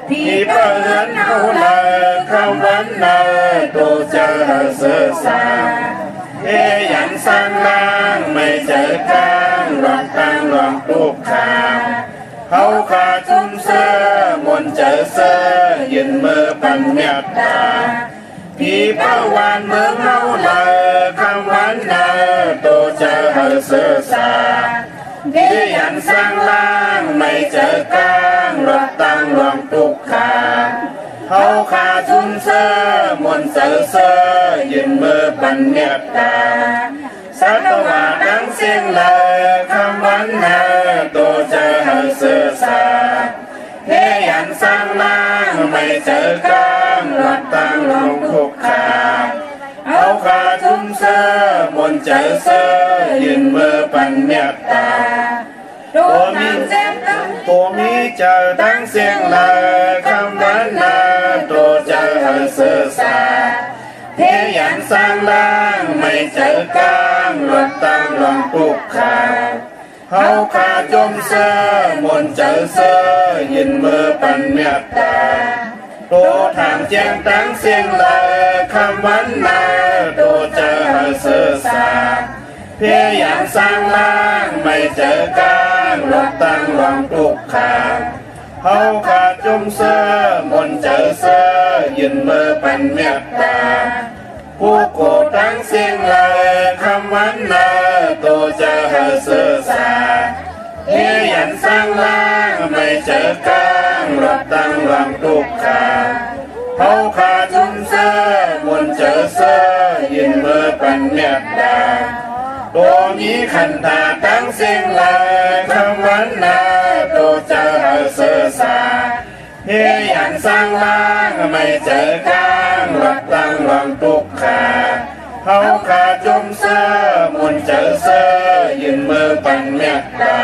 thì bờ hấn hậu là không vấn nợ tu chờ sơ xa thế dặn sang lang mày chờ cang loạn tăng loạn tục khả hậu khả chung sơ muôn chờ sơ nhìn mơ bằng nhạc đà thì bao hoàn mơ hậu là không vấn nợ tu chờ sơ xa thế dặn sang lang mày chờ cang loạn tăng loạn tục khả hậu khả chung sơ muôn chờ sơ nhìn mơ bằng nhạc đà sát hòa đáng xiên lời không vấn nợ tu chờ sơ xa thế dặn sang lang mày chờ cang loạn tăng loạn tục khả hậu khả chung sơ muôn chờ sơ nhìn mơ bằng nhạc đà Tô mi chờ đáng xiên lời không vấn nợ tu chờ sơ xa thế dặn sang lang mày chờ cang loạn tăng loạn tục khả hậu khả chung sơ muôn chờ sơ nhìn mơ bằng nhạc đà tô thang chén đáng xiên lời không vấn nợ tu chờ sơ xa thế dặn sang lang mày chờ cang loạn tăng loạn tục khả hậu khả chung sơ muôn chờ sơ nhìn mơ bằng nhạc đàผู้โกตั้งเสียงเลยคำวันนาตัวจะเสือสาเฮียยันสร้างล่างไม่เจอกลางรถตั้งหลังตุกขาเขาขาจุนเสือมนเจอเสือยินเมื่อปัญญาดาตัวนี้ขันตาตั้งเสียงเลยคำวันนาตัวจะเสือสาเฮียยันสร้างล่างไม่เจอกลางรถตั้งหลังตุกขาเขาขาจมเสื้อมุนเจอเสื้อยืนมือปันเมตตา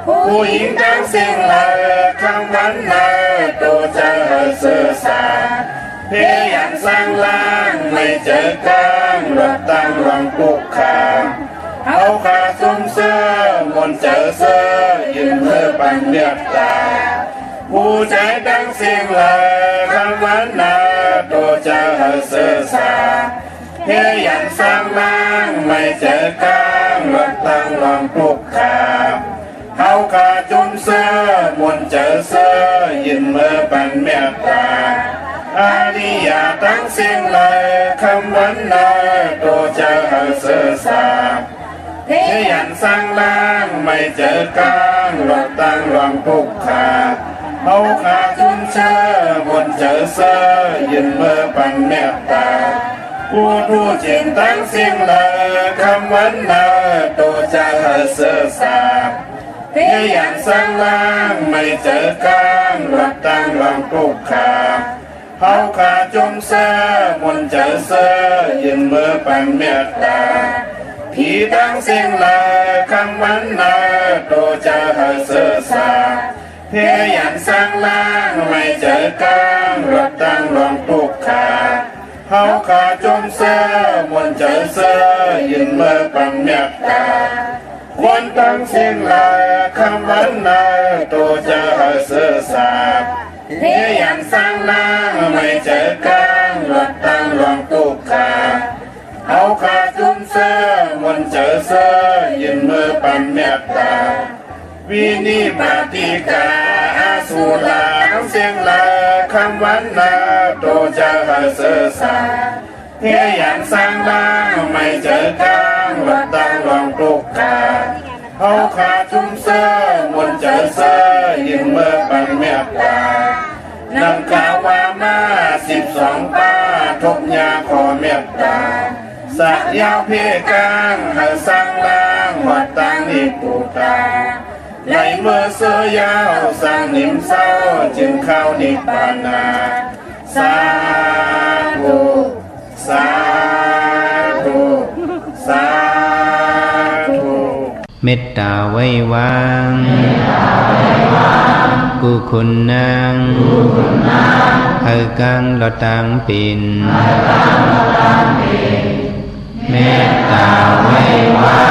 ผู้หญิงตั้งเสียงเลยคำวันนาตัวจะเสื้อสาเฮียยันสร้างล่างไม่เจอกลางรถตั้งหลังตุกขาเขาขาจมเสื้อมุนเจอเสื้อยืนมือปันเมตตาผู้ใจตั้งเสียงเลยคำวันนาตัวจะเสือสาเฮียยันสร้างล่างไม่เจอกลางรถตั้งหลังปลุกขาเขาขาจุนเสื้อมนเจอเสื้อยินเมื่อปันเมตตาอาริยาตั้งเสียงเลยคำวันนาตัวจะเสือสาเฮียยันสร้างล่างไม่เจอกลางรถตั้งหลังปลุกขาเขาขาจุนเสื้อมนเจอเสื้อยินเมื่อปันเมตตาผู้ทูจินตั้งเสียงเลยคำวันนาตัวจะเสือสาเฮียยันสร้างล่างไม่เจอกลางรถตั้งหลังปลุกขาเขาขาจมเสื้อมนเจอเสื้อยินเมื่อปันเมตตาผีตั้งเสียงเลยคำวันนาตัวจะเสือสาเฮียยันสร้างล่างไม่เจอกลางรถตั้งหลังปลุกขาเขาขาจมเสื้อมนเจอเสื้อยินเมื่อปัญญาตาคนตั้งเสียงลายคำวันนาตัวจะเสือสาเฮียยันสร้างล่างไม่เจอกลางรถตั้งหลังปลุกขาเขาขาจมเสื้อมนเจอเสื้อยินเมื่อปัญญาตาวินิปติกาอาสุลาทั้งเสียงลาคำวันนาโตจะเสือสาเฮียยันสร้างล่างไม่เจอกลางรถตั้งหลังปลุกขาเขาขาจุมเสื้อมนเจอเสื้อยินเมื่อปันเมตตานำข่าวว่ามา12ป้าทบยาขอเมตตาสักยาวเพกางให้สร้างล่างวัดตั้งนิปุตาในเมื่อเสือยาวสร้างนิมเศร้าจึงเข้านิพพานาสาธุสาธุสาธุเมตตาไว้วางกุคุณนางเฮกังลตังปินเมตตาไว้วา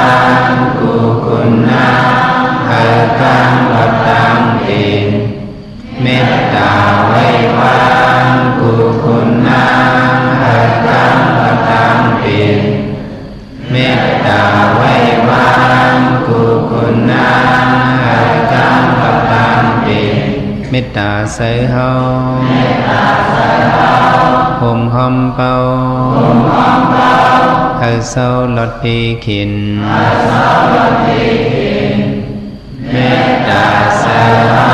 งกุคุณนางเฮกังลตังปินเม เมตตาไว้วางกุคุณาหัตถังปตังปิเมตตาไว้วางกุคุณาหัตถังปตังปิเมตตาใส่เฮาห่มหอมเป่าให้เศร้าลดพีขินเมตตาใส่เฮา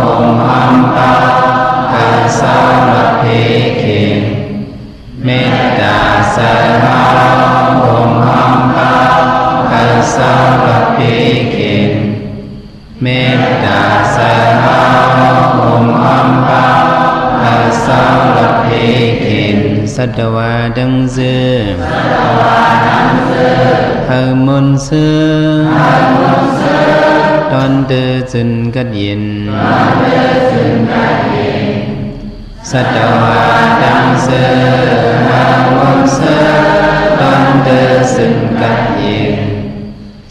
ห่มหอมเป่าให้เศร้าลดพีขินเมตตาใส่เฮาห่มหอมเป่าให้เศร้าลดพีขินเมตตาใส่เฮาห่มหอมเป่าให้เศร้าลดพีขินสัตวาดังเสือให้มนต์เสือตอนเดือจึนกัดยินสัตวาดังเสือให้มนต์เสือตอนเดือจึนกัดยิน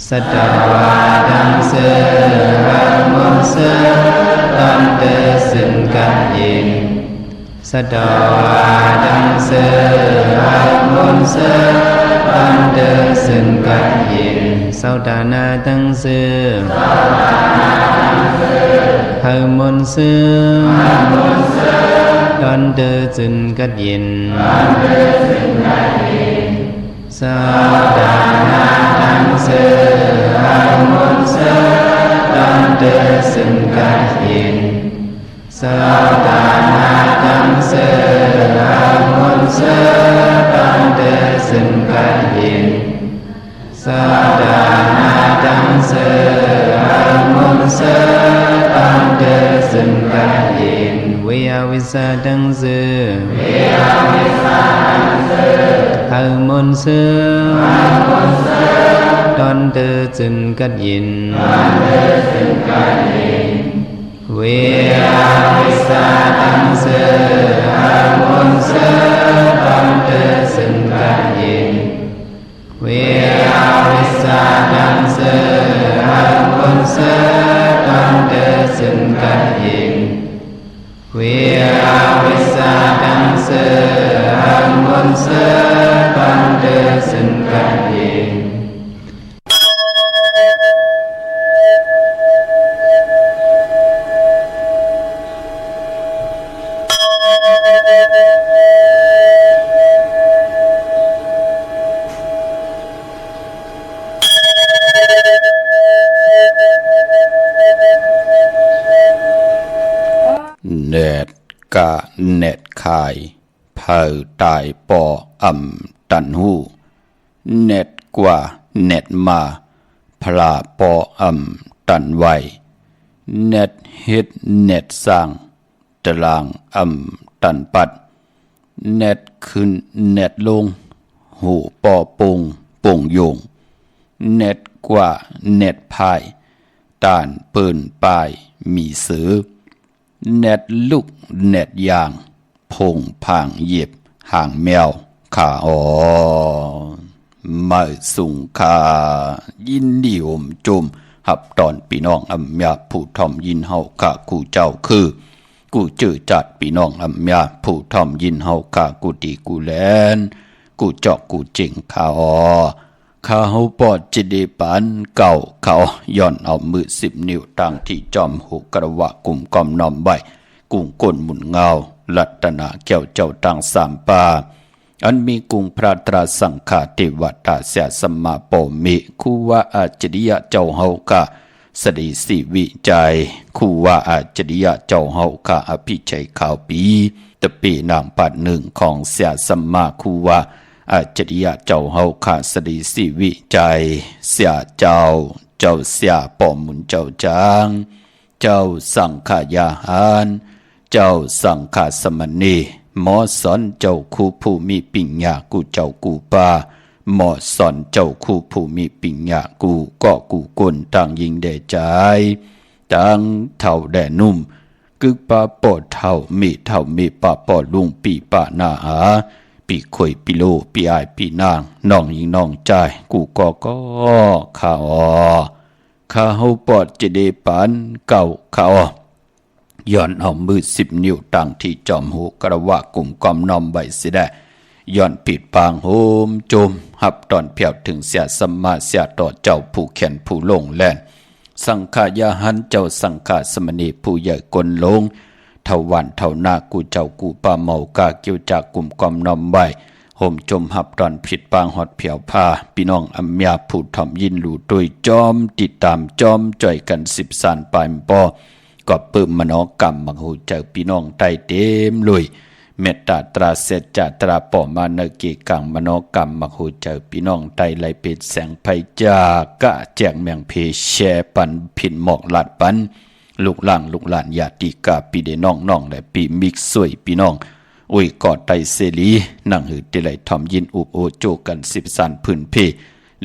สัตวาดังเสือให้มนต์เสือตอนเดือจึนกัดยินสัตวาดังเสือให้มนต์เสือตอนเดือจึนกัดยินสัตดานาดังเสือให้มนต์เสือตอนเดือจึนกัดยินสัตดานาดังเสือให้มนต์เสือตอนเดือจึนกัดยินสัตดานาดังเสือให้มนต์เสือตอนเดือจึนกัดยินสัตดานาดังเสือให้มนต์เสือตอนเดือจึนกัดยินวิยาวิสาดังเสือให้มนต์เสือตอนเดือจึนกัดยินเวียวิสาดังเสือให้มนต์เสือตอนเดือจึนกัดยินเวียวิสาดังเสือให้มนต์เสือตอนเดือจึนกัดยินเวียวิสาดังเสือให้มนต์เสือตอนเดือจึนกัดยินเนตกะเนตขายเผาตายปอตันหูเนตกว่าเนตมาพลาปอตันไวเนตฮิตเนตสร้างตารางตันปัดเนตขึ้นเนตลงหูปอปงปงโยงเนตกว่าเนตพายตานปืนปลายมีเสือเน็ตลูกเน็ตยางพงพางเหยียบห่างแมวขาไม่สุงคายินดีอมจุมหับตอนพี่น้องอำยาผู้ทอมยินเฮาข้ากูเจ้าคือกูจื้อจัดพี่น้องอำยาผู้ทอมยินเฮาข้ากูดีกูแลนกูเจาะกูเจิงขาข้าเฮาปอดจิเดปันเก่าเขาย่อนเอามือ10 นิ้วตั้งที่จอมหูกระวะกลุ่มกอมน้อมใบกุ้งก้นหมุนเงาลัตนาแก้วเจ้าตั้ง3 ป่าอันมีกุ้งพระตราสังฆาเทวตาเสียสมมาโปมิคูว่าอาจริยะเจ้าเฮากะสดีสิวิจัยคูว่าอาจริยะเจ้าเฮากะอภิชัยข่าวปีตะปีนางปัด1ของเสียสมมาคูว่าอาจริยะเจ้าเฮาขาสดีสิวิจัยเสียเจ้าเสียปอมุนเจ้าจางเจ้าสังขายาหารเจ้าสังฆสมณีหมอสอนเจ้าคู่ผู้มีปิญญากูเจ้ากูปาหมอสอนเจ้าคู่ผู้มีปิญญากูก็กูก้นต่างยิงแด่ใจต่างเท่าแด่นุ่มกึกปาปอดเท่ามีปาปอดลุงปีปาหน้าหาปีข่อยปีโลปีอายปีนางน้องยิงน้องใจกูก็ข้าเฮาปอดจะได้ปานเก่าข้า ย้อนเอามือ10 นิ้วตั้งที่จอมหูกระว่ากลุ่มกอมน้อมไว้สิได้ย้อนปิดปางโฮมโจมหับตอนเพียวถึงเสียสมมาเสียต่อเจ้าผู้แขนผู้ลงแล่นสังขายาหันเจ้าสังฆาสมณีผู้ใหญ่กลลงเท่าวันเท่านากูเจ้ากูป่าเมากาเกี่ยวจากกลุ่มกอมน้อมไว้ห่มจมหับตอนผิดปางหอดเพียวผ้าพี่น้องอัมยาผู้ถ่อมยินหลู่ด้วยจอมติดตามจอมจ่อยกัน10 สานปลายปอก็เปิ่มมโนกรรมมังหูเจอพี่น้องไตเต็มลุยเมตตาตราเสจจตราปอมาเนกิกังมโนกรรมมังหูเจอพี่น้องไตไหลเป็ดแสงไพจากะแจกเมียงเพแชปันผินหมอกหลัดปันลูกหลานญาติกาปีเดน้องและปีมิกสวยพี่น้องอุ้ยกอดไตเสลีนั่งหือติไหลทอมยินอุบโอโจกัน10 สานพื้นเพ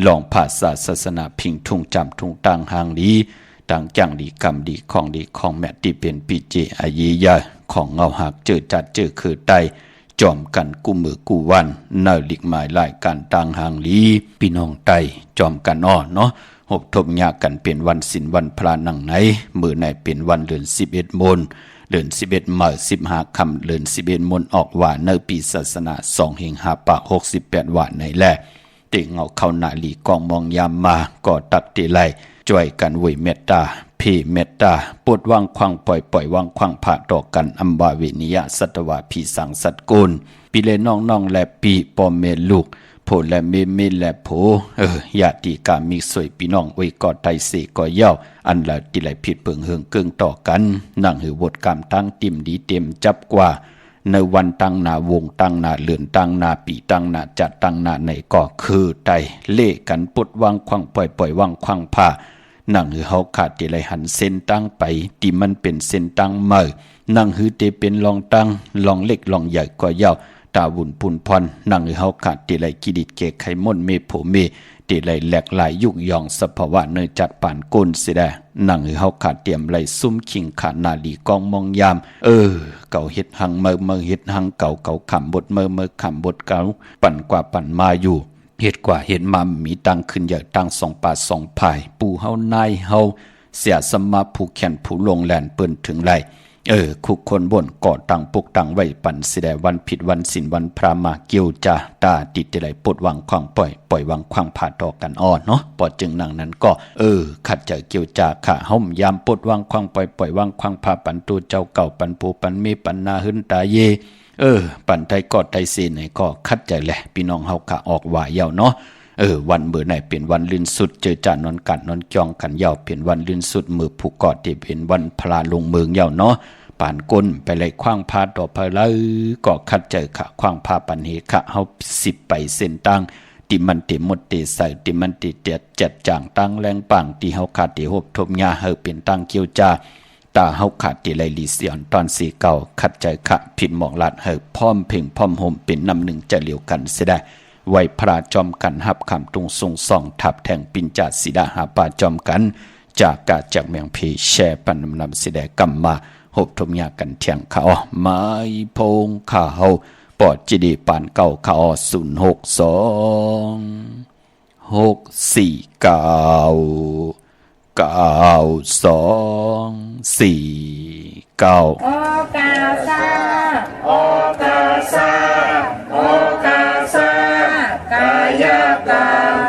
ลองภาษาศาสนาพิงทุ่งจำทุ่งต่างหางลีต่างจังดีกรรมดีของแม่ที่เป็นปีเจอายียาของเงาหักเจอจัดเจอคือไตจอมกันกูมือกูวันเนลิกหมายลายการต่างหางลีพี่น้องไตจอมกันอ้อเนาะหบทบยากันเป็นวันศีลวันพระนังไหนมือไหนเป็นวันเดือน11 มนเดือน11 เมื่อ15 ค่ำเดือน11 มนออกว่าในปีศาสนา2 เฮง5 ปะ 68 ว่าในแลเต่งเงาเข้าหน้าลีกองมองยามมาก็ตักติไลจ่วยกันเวยเมตตาพี่เมตตาปวดวางควังปล่อยวางควังผ่าต่อกันอัมบาเวนิยะสัตวะพี่สังสัตกุลปีเลน้องและปีปอมเมลูกโพและเมและโพญาติกามีสวยพี่น้องอวยกอดไทยเสก็เย้าอันละติไลผิดเปิงเฮืองเกิงต่อกันนั่งหือบทกรรมตั้งติ่มดีเต็มจับกว่าในวันตั้งหน้าวงตั้งหน้าเลือนตั้งหน้าปีตั้งหน้าจัดตั้งหน้าในก็คือไตเล่กันปดวางควังปล่อยวางควังผ้านั่งหือเฮาขาดติไลหันเส้นตั้งไปที่มันเป็นเส้นตั้งเมื่อนั่งหือเตเป็นลองตั้งลองเล็กลองใหญ่ก็เย้าตาบุญพุนพรนั่งหือเฮาขาดติไลกิดิดเกไขม่นเมโผเมติไลแหลกหลายยุกยองสภาวะเนยจัดป่านก้นสิได้นั่งหือเฮาขาดเตรียมไหลซุ่มขิงขาดนาลีกองมองยามเก่าเฮ็ดหังเมื่อเฮ็ดหังเก่าขำบทเมื่อขำบทเก่าปั่นกว่าปั่นมาอยู่เฮ็ดกว่าเฮ็ดมามีตังขึ้นใหญ่ตัง2 ปา2 ภายปู่เฮานายเฮาเสียสมาผู้แขนผู้ลงแลนเปิ้นถึงไรคุกคนบ่นก่อตังปุกตังไว้ปั่นสิได้วันผิดวันศีลวันพระมาเกี่ยวจาตาติดติไหลปดวางควางปล่อยวางควางผ่าต่อกันอ่อนเนาะปอจึงนั่งนั้นก็ขัดเจอเกี่ยวจาข่าห่มยามปดวางควางปล่อยวางควางผ่าปั่นตัวเจ้าเก่าปั่นปูปั่นมีปั่นนาหึนตาเยปั่นไทยกอดไทยเสนก็คัดใจแหละพี่น้องเฮาข่าออกว่าเยาเนาะวันเมื่อไหนเป็นวันลื่นสุดเจอจานอนกัดนอนจองกันเยาเป็นวันลื่นสุดมือผูกกอดที่เป็นวันพลาลงเมืองเยาเนาะป่านก้นไปเลยคว้างพาต่อไปเลยก็คัดเจอขะคว้างพาปันเหขะเฮา10 ไปเส้นตั้งติมันติมดติใส่ติมันติเตียดจัดจ่างตั้งแรงปังที่เฮาขาดที่หบทบยาเฮาเป็นตั้งเกี่ยวจาตาเฮาขาดที่ไหลลีเสียนตอนสีเก่าคัดใจขะผิดหมองลาดเฮาพร้อมเพ่งพร้อมห่มเป็นนำหนึ่งจะเหลียวกันเสียได้ไว้พระจอมกันหับคำตุงทรงส่องทับแทงปินจาสีดาหาป่าจอมกันจากกาจากเมียงเพแช่ปันนำสีแดกำมาหบทมยากันเทียงเขาไม้พงข้าวปอดจีดีปานเก่าเขา062 649 92 4 9โอกาซากายกรร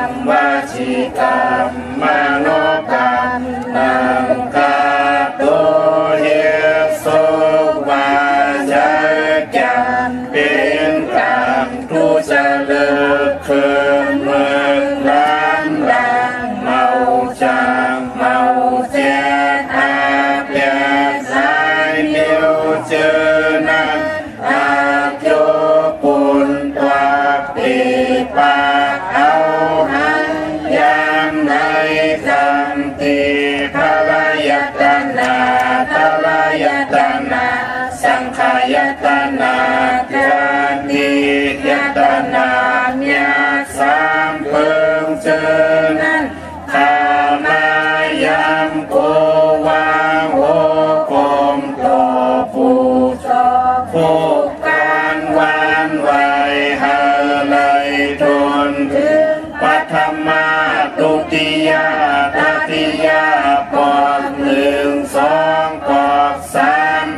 มวจีกรรมมโนกรรมนังกาตุเยสุวาจกรรมเป็นกรรมทุจริตคืนเมืองร้านดังเมาจางเมาเจ็ดอาเปียสายเดียวเจอนั้นอาโยปุนตัวปีปากเอาหันยามในจำตีทลายตนาสังขายตนาจันติยตนาเมียสามเพิงเจอนั้นข้ามายามโกวางโหกมโตผู้การวานไว้หาเลยทนถึงปัทมาตุติยาตติยาปอก1 2ปอก3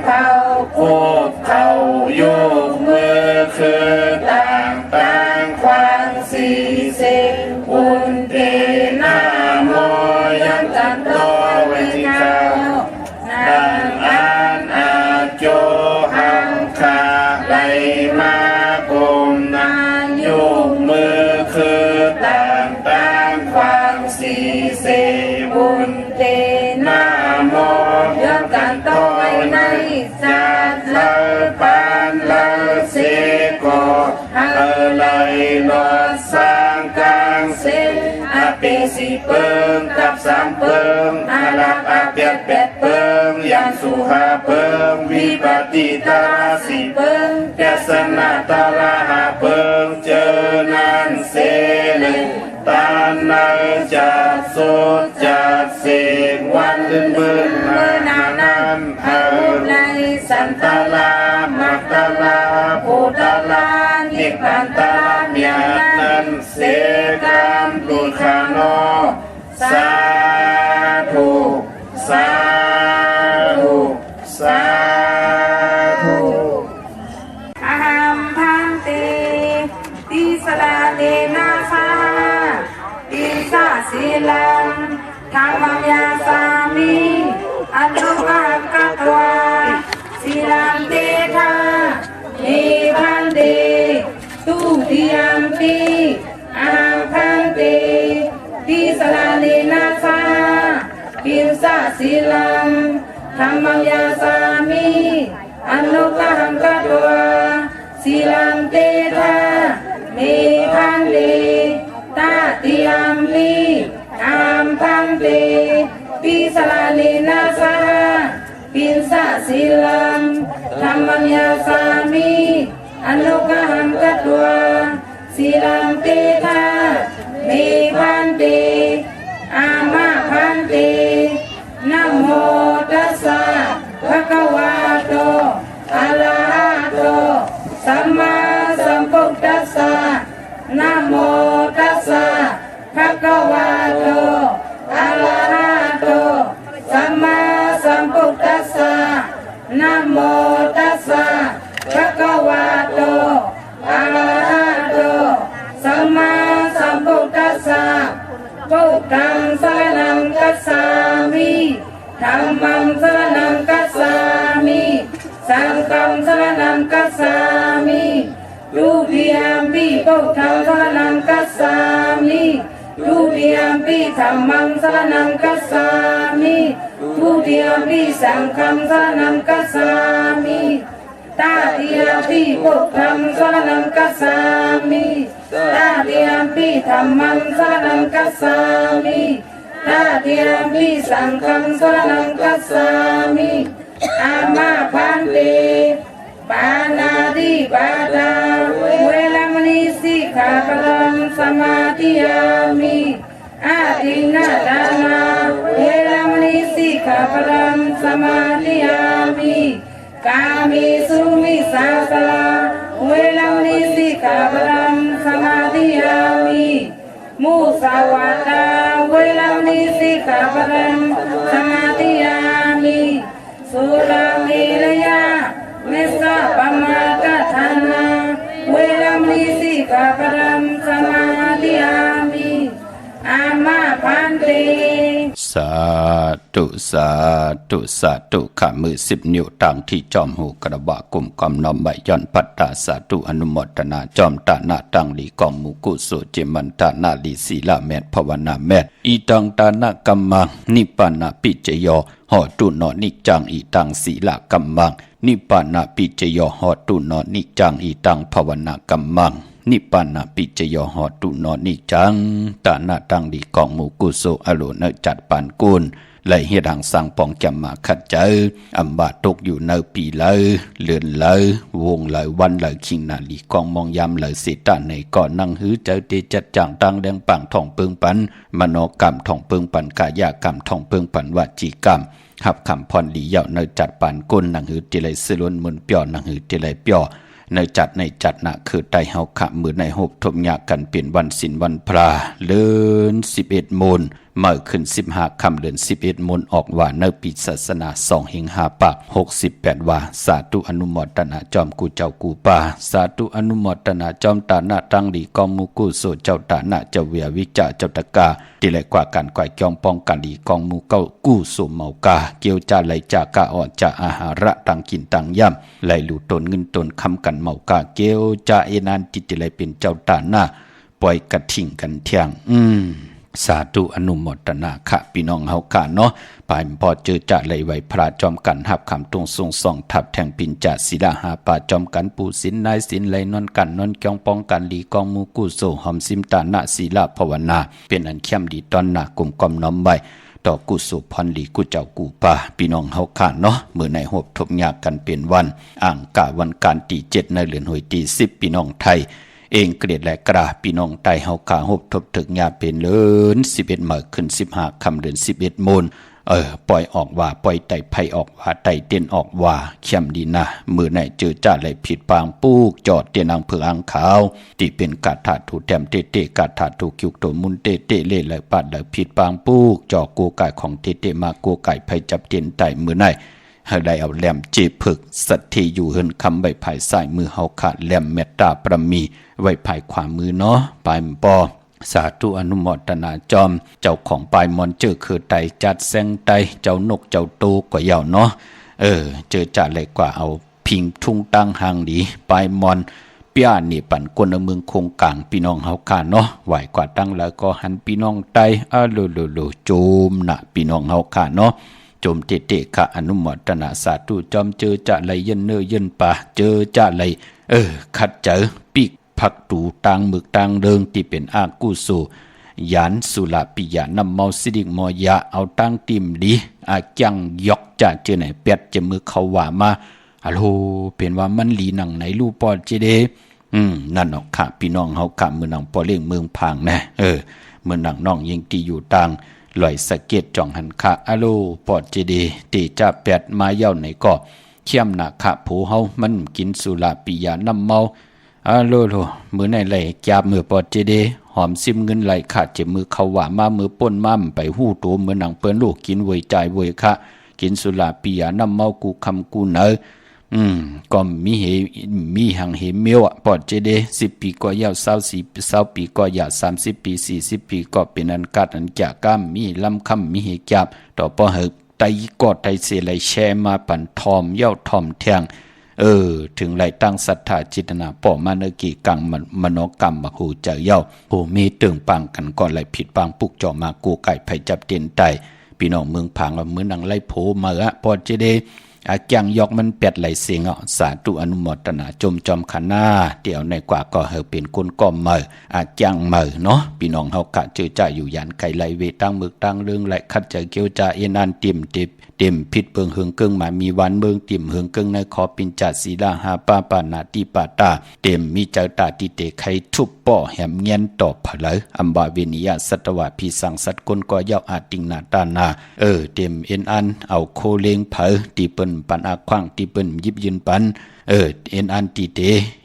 จัดเลอปานเลอเสโกเลยลอดสร้างกลางเสอาเปสีเปิงกับสามเปิงอาลักอาเปียดเป็ดเปิงยังสุหาเปิงวิปติตาสีเปิงแกสนาตาลาหาเปิงเจอนันเสเลยตานาจัดสุดจัดเสกวันลื่นเบิ่นมานานันอาในสันตาลามัตตาลาภูตาลานิพพานตาเมียนันเสกามตุขานอสาธุสาธุสาธุอะหัมพันเตติสลาเนนาสาติสาสีลังธรรมยาสามิอันตุกังกัตวาสีลังเตทานิพันเตตุติยัมปิอะหัมพันเตติสลาเนนาสาติสาสีลังธรรมยาสามิอันตุกังกัตวาสีลังเตทานิพันเตตาติยัมปิอัมพันเตปิสลานินาสาปินสาสิลังธรรมัญญาสามิอนุกหังกัตวาสิลังเตทานิพันเตอามาพันเตนะโมตัสสะภะคะวะโตอะระหะโตสัมมาสัมพุทธัสสะนะโมตัสสะภะคะวะโตอะระหะโตสัมมาสัมพุทธัสสะนะโมตัสสะภะคะวะโตอะระหะโตสัมมาสัมพุทธัสสะพุทธังสรณังคัจฉามิธัมมังสรณังคัจฉามิสังฆังสรณังคัจฉามิทุติยัมปิพุทธังสรณังคัจฉามิทุติยัมปิธัมมังสรณังคัจฉามิทุติยัมปิสังฆังสรณังคัจฉามิตาติยัมปิพุทธังสรณังคัจฉามิตาติยัมปิธัมมังสรณังคัจฉามิตาติยัมปิสังฆังสรณังคัจฉามิอามาพันเตปานาติปาตาเวรมณีสิกขาปะทังสมาธิยามิอาทินนาทานาเวรมณีสิกขาปะทังสมาธิยามิกามิสุมิสาสลาเวรมณีสิกขาปะทังสมาธิยามิมุสาวาทาเวรมณีสิกขาปะทังสมาธิยามิสุราเมรยาเมสะปมาทฐานาเวรมณีสิกขาปะทังสมาธิยามิอามาพันเตสาธุสาธุสาธุข้ามือ10 นิ้วต่างที่จอมหูกระบะกลุ่มกำนอมใบย้อนปัตตาสาธุอนุโมทนาจอมตานาตังลีกองมุกุสุจิมันตานาลีศีลาแมทภาวนาแมทอีตังตานากัมมังนิปปานาปิจโยหอตุนอนิจังอีตังศีลากัมมังนิปปานาปิจโยหอตุนอนิจังอีตังภาวนากัมมังนิปปานาปิจโยหอตุนอนิจังตานาตังลีกองมุกุสุอโลเนจัดปานกุลไหลเฮียดังสังปองจำมาขัดเจออัมบาตกอยู่ในปีเลยเลือนเลยวงเลยวันเลยคิงนาลีกองมองยามเลยเสตาในก่อนนั่งหื้อเจอเตจัดจางตังแดงปังท่องเปิงปันมโนกรรมท่องเปิงปันกายกรรมท่องเปิงปันวจีกรรมหับคำพรลีเหยาในจัดปานกุลนั่งหื้อเจริญสลวนมุนเปียวนั่งหื้อเจริญเปียวในจัดนะคือไตเฮาขะมือในหบทมยากันเปลี่ยนวันศิลวันพระเลือน11 มูลเมื่อขึ้น15 ค่ำเดือน11 มูลออกว่าในปีศาสนา2 เฮง5 ปาก68 ว่าสาธุอนุโมทนาจอมกูเจ้ากูป่าสาธุอนุโมทนาจอมตาหน้าตั้งดีกองมุกุโสเจ้าตาหน้าเจ้าเวียวิจาเจ้าตะกาที่ไหลกว่าการก่อยจอมป้องกันดีกองมุเก้ากู้สุเมากาเกี่ยวจาไหลจากาอ่อนจาอาหาระตังกินตังย่ำไหลหลุตนเงินตนคำกันเมากาเกี่ยวจาเอนันติไหลเป็นเจ้าตาหน้าปล่อยกระถิ่งกันเที่ยง สาธุอนุโมทนาค่ะพี่น้องเฮาค่ะเนาะปายพอเจอจะเลยไว้พระจอมกันหับคำตรงทรงส่องทับแทงปินจ่าศิลาหาป่าจอมกันปู่สินนายสินไหลนอนกันนอนเกียงป้องกันลีกองมูกุโซหอมซิมตานะศิลาภาวนาเป็นอันเข้มดีตอนหน้ากลุ่มกอมน้อมไว้ต่อกุศลพรลีกุเจ้ากูป่าพี่น้องเฮาค่ะเนาะมื้อในหบทบยากกันเป็นวันอ่างกะวันการตี7ในเดือนหวยตี10พี่น้องไทยเองเกลียดและกราพี่น้องไตเฮากาหบทบถึกญาเป็นเลิน11เมื่อขึ้น15ค่ำเดือน11โมนปล่อยออกว่าปล่อยไตไผออกว่าไตเต้นออกว่าเข้มดีนะมือไหนเจอจ้าไหลผิดปางปูกจอดเตียนางเผืออังขาวที่เป็นกาถาถูแต้มเตเตกาถาถูคิวโตมุนเตเตเล่ไหลปัดไหลผิดปางปูกจอกูกายของเตเตมากูกายไผจับเตียนไตมือไหนให้ได้เอาแหลมเจผึกสัตที่อยู่เฮินคำใบภายซ้ายมือเฮาขาดแหลมเมตตาประมีไว้ภายขวามือเนาะปลายปอสาธุอนุโมทนาจอมเจ้าของปลายมอนเจอคือไตจัดแซงไตเจ้านกเจ้าตูกว่าเยาวเนาะเจอจัดเลยกว่าเอาพิงทุ่งตั้งหางดีปลายมอนเปียนี่ปั่นกวนเมืองคงกลางพี่น้องเฮาขาเนาะไหวกว่าตั้งแล้วก็หันพี่น้องไตโลโจมนะพี่น้องเฮาขาเนาะโจมเตะค่ะอนุโมทนาสาธุจอมเจอจะไหลยันเนอยันป่าเจอจะไหลขัดเจอปีกพักตูตังหมึกตังเดิงที่เป็นอากุโสยานสุลาปิยานำเมาสิดิกมอยาเอาตั้งติมดีอาจังยกจะเจอไหนเปียดจะมือเขาว่ามาฮัลโหลเป็นว่ามันหลีหนังไหนลูปอเจเดนั่นออกค่ะพี่น้องเฮากะมือหนังปอเลี้ยงเมืองพังนะมือหนังน้องยิงตีอยู่ตังลอยสะเก็ดจ่องหันคะอะโลปอดเจดีตีจะแปดมาเย้าไหนก็เขี้ยมหนักคะผูเฮามันกินสุราปิยาน้ำเมาอะโลมือไหนไหลจาบมือปอดเจดีหอมซิมเงินไหลขาดเจ็บมือเขาว่ามามือป่นมั่มไปหู้ตัวมือหนังเปิ้นลูกกินเวยใจเวยคะกินสุราปิยาน้ำเมากูคำกูเนอก็มีหังเหมเมียวปอดเจเด10 ปีก็ยาว20 ปีก็ยาว30 ปี40 ปีก็เป็นอันกัดอันจากก้ามมีลำคำมีเหจับต่อปอเหกไตกอดไตเสไลแชมาปั่นทอมเย้าทอมแทงถึงไหลตั้งศรัทธาจิตนาป่อมาเนกีกังมโนกรรมบักหูเจ้าเย้าโหมีตึงปังกันก่อนไหลผิดปังปุกจ่อมากูไก่ไผจับเตียนไตพี่น้องเมืองผางเอามือนังไล่โผมาปอดเจเดอาจังยอกมันเป็ดไหลเสียงสาธุอนุโมทนาจอมขนาเดี๋ยวในกว่าก็เฮาเป็นคนก้มมืออาจังมือเนาะพี่น้องเฮากะเจอจ่าอยู่ยันไก่ไหลเวตั้งมึกตั้งเรื่องไหลคัดใจเกียวจ่าเอ็นอันเต็มพิษเบิงเฮืองเกิงมามีวันเบิงติ่มเฮืองเกิงในขอปินจัดศีลาหาป้าปานาติปาตาเต็มมีเจ้าตาติเตไขทุบป่อแหมเงียนตอบเผลออัมบาเวนิยาสัตวะพิสังสัตคนก็ยาวอาติงนาตานาเต็มเอ็นอันเอาโคเลงเผอตีเปิ้นปันอาขว้างตีเปิ้นยิบยืนปันเอ็นอันตีเต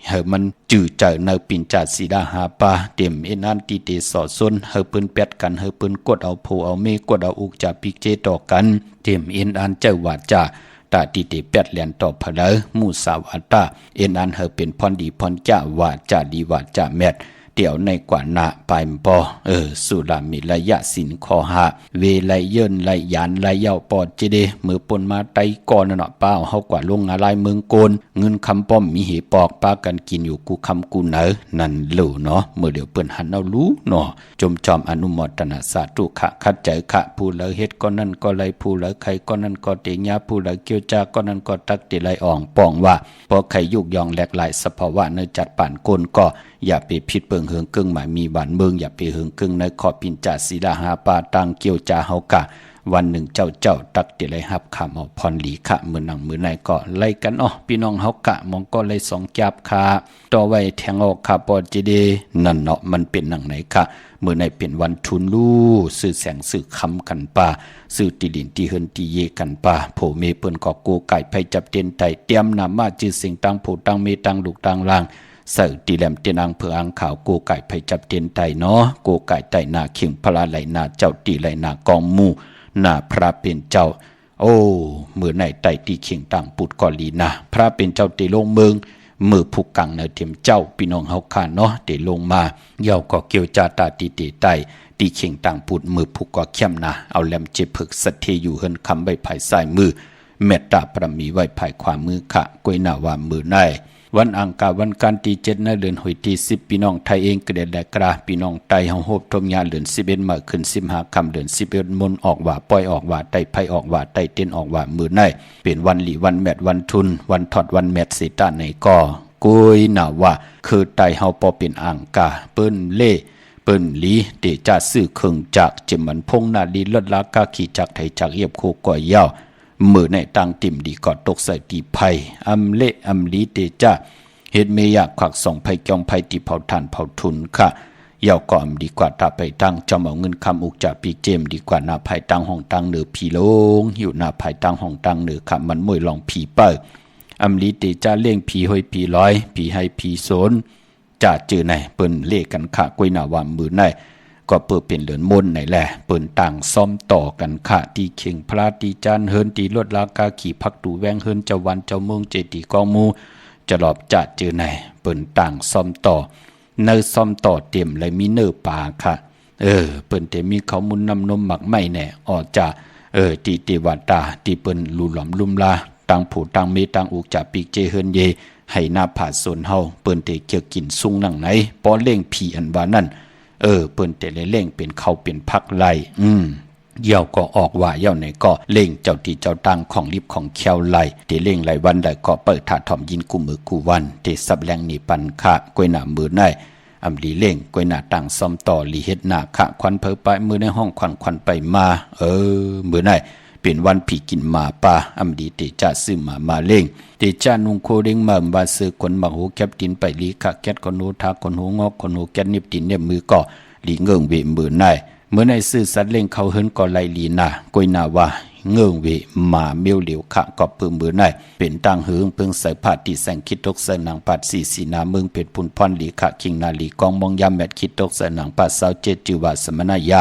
เฮมันจื่อเจอในปินจัดศีลาหาปาเต็มเอ็นอันตีเตสอดซนเฮเปิ้นแปดกันเฮเปิ้นกดเอาโพเอาเมกดเอาอุกจะปิกเจต่อกันเต็มเอ็นอันเจ้าวาจาตาติเตแปดแลนต่อเผลอมูสาวาตาเอ็นอันเฮเป็นพรดีพรจ้าวาจาดีวาจาแมดเดี๋ยวในกว่านาปายปอสุรามิระยะสินคอหาเวไลเยินไลยานไลเยาปอดเจเดมือปนมาไตก่อนเนาะเป้าเฮากว่าลงอะไรเมืองโกนเงินคำป้อมมีเหปอกปากันกินอยู่กูคำกูเนอนั่นลู่เนาะเมื่อเดี๋ยวเปิ้นหันเอารู้เนาะจมจอมอนุโมทนาสาธุขะคัดใจขะผู้ละเฮ็ดก็นั่นก็ไลผู้ละไขก็นั่นก็เตียผู้ละเกี่ยวจาก็นั่นก็ตักติไลอ่องป้องว่าพอไขยุกยองแหลกหลายสภาวะเนจัดป่านโกนก็อย่าไปผิดเปิงเฮืองกึ่งหมายมีบ้านเมืองอย่าไปเฮืองกึ่งในขอปินจ่าศีลาหาปาตังเกี่ยวจาเฮากะวันหนึ่งเจ้าตักติไลหับคำเอาพรหลีขะมือหนังมือในก็ไล่กันพี่น้องเฮากะมองก็เลยสองจับคาต่อไว้แทงออกคาปอจีเดนั่นเนาะมันเป็นหนังไหนคะมือในเป็นวันทุนลู่สื่อแสงสื่อคำกันป่าสื่อตีดินตีเฮินตีเยกันป่าโผเมเปิ้นก็โกไก่ไผจับเตียนไตเตรียมนำมาจื้อสิ่งตังโผตังเมตังลูกตังล่างเสิร์ตีแหลมเตียนอังเผืออังขาวโกไก่ไผจับเตียนไตเนาะโกไก่ไตหน้าเข่งพลาไหลหน้าเจ้าตีไหลหน้ากองมูหน้าพระเป็นเจ้าโอ้มือในไตตีเข่งต่างปุดกอลีนะพระเป็นเจ้าตีลงเมืองมือผูกกังเนเทียมเจ้าพี่น้องเฮาขาเนาะตีลงมาเย่าก็เกี่ยวจาตาตีเตไตตีเข่งต่างปุดมือผูกก็เข้มนะเอาแหลมเจ็บผึกสัตเทอยู่เฮินคำใบไผ่สายมือ เมตตาประมีไว้ภายความมือขะกวยหน้าวามมือในวันอังคารวันการที่7ในเดือนหอยที่10พี่น้องไทยเองก็ได้แลกราพี่น้องไทยเฮาโฮบทมยาเดือน11มาขึ้น15ค่ำเดือน11มนออกว่าปล่อยออกว่าไตไผออกว่าไตเต้นออกว่ามือในเป็นวันหลีวันแมดวันทุนวันทอดวันแมดสิตาในก็กุยหน้าว่าคือไตเฮาพอเป็นอังกาเปิ้นเล่เปิ้นลีเดจะซื้อเครื่องจักรจิมันพงนาลีลดลากาขี่จักรไทยจักรเอียบโคก่อยยาวมือในตังติ่มดีกอดตกใส่ตีไผ่อำเละอำลีเตจ้าเฮ็ดเมยากขวักส่องไผ่จองไผ่ตีเผาทานเผาทุนค่ะยาวก่อมดีกว่าตาไปตั้งจอมเอาเงินคำอุกจากปีเจมดีกว่าหน้าไผ่ตั้งห้องตั้งเหนือผีลงอยู่หน้าไผ่ตั้งห้องตั้งเหนือค่ะมันมวยลองผีเปิดอำลีเตจ้าเลี้ยงผีห้อยผีร้อยผีให้ผีโซนจ่าจือในเปิ้นเล่กันค่ะกวยหน้าวามมือในก็เปิดเป็นเหลือนมนไหนแหละเปิ่นต่างซ่อมต่อกันค่ะตีเข่งพระตีจานเฮินตีลดลากาขี่พักตูแวงเฮินเจ้าวันเจ้าเมืองเจตีกองมูจะหลอบจัดเจอไหนเปิ่นต่างซ่อมต่อเนอซ่อมต่อเต็มเลยมีเนอป่าค่ะเปิ่นเตมีเขามุนนำนมหมักไม่แน่ออกจากตีเตวตาตีเปิ่นลูหลอมลุ่มลาต่างผู้ต่างเมต่างอุกจากปีกเจเฮินเยให้หน้าผาส่วนเฮาเปิ่นเตเกี่ยวกินซุงหนังไหนป้อเล่งผีอันว่านั่นเปิ้นแต่เล่งเป็นเขาเป็นพักไล่เย่าก็ออกว่าเย่าไหนก็เล่งเจ้าตีเจ้าตังของลิบของเคียวไล่เตเล่งไหลวันใดก็เปิดถาถ่อมยินกูมือกูวันเตสับแรงนี่ปันคะกวยหน้ามือในอำลีเล่งกวยหน้าตังซ่อมต่อลีเฮ็ดหน้าคะควันเผอไปมือในห้องควันไปมามือในเป็นวันผีกินหมาป่าอำดีเตจ่าซื้อมาเล่งเตจ่านุงโคเด้งมาบาซื้อคนบักหูแคบตินไปลีคะแก๊ดคนหูทาคนหูงอกคนหูแก๊ดนิบตินเนี่ยมือก็ลีเงิงเวมือในเมื่อในซื้อสัตว์เล่งเขาเฮินก็ไล่ลีนากวยนาว่าเงิงเวหมาเมียวเหลียวคะก็ปื้มมือในเป็นตังหึงเพิ่งใส่ผ้าตีแสงคิดตกใส่หนังปัดสีนาเมืองเป็ดพุนพรลีคะคิงนาลีกองมองยามแมดคิดตกใส่หนังปัด27จือว่าสมณย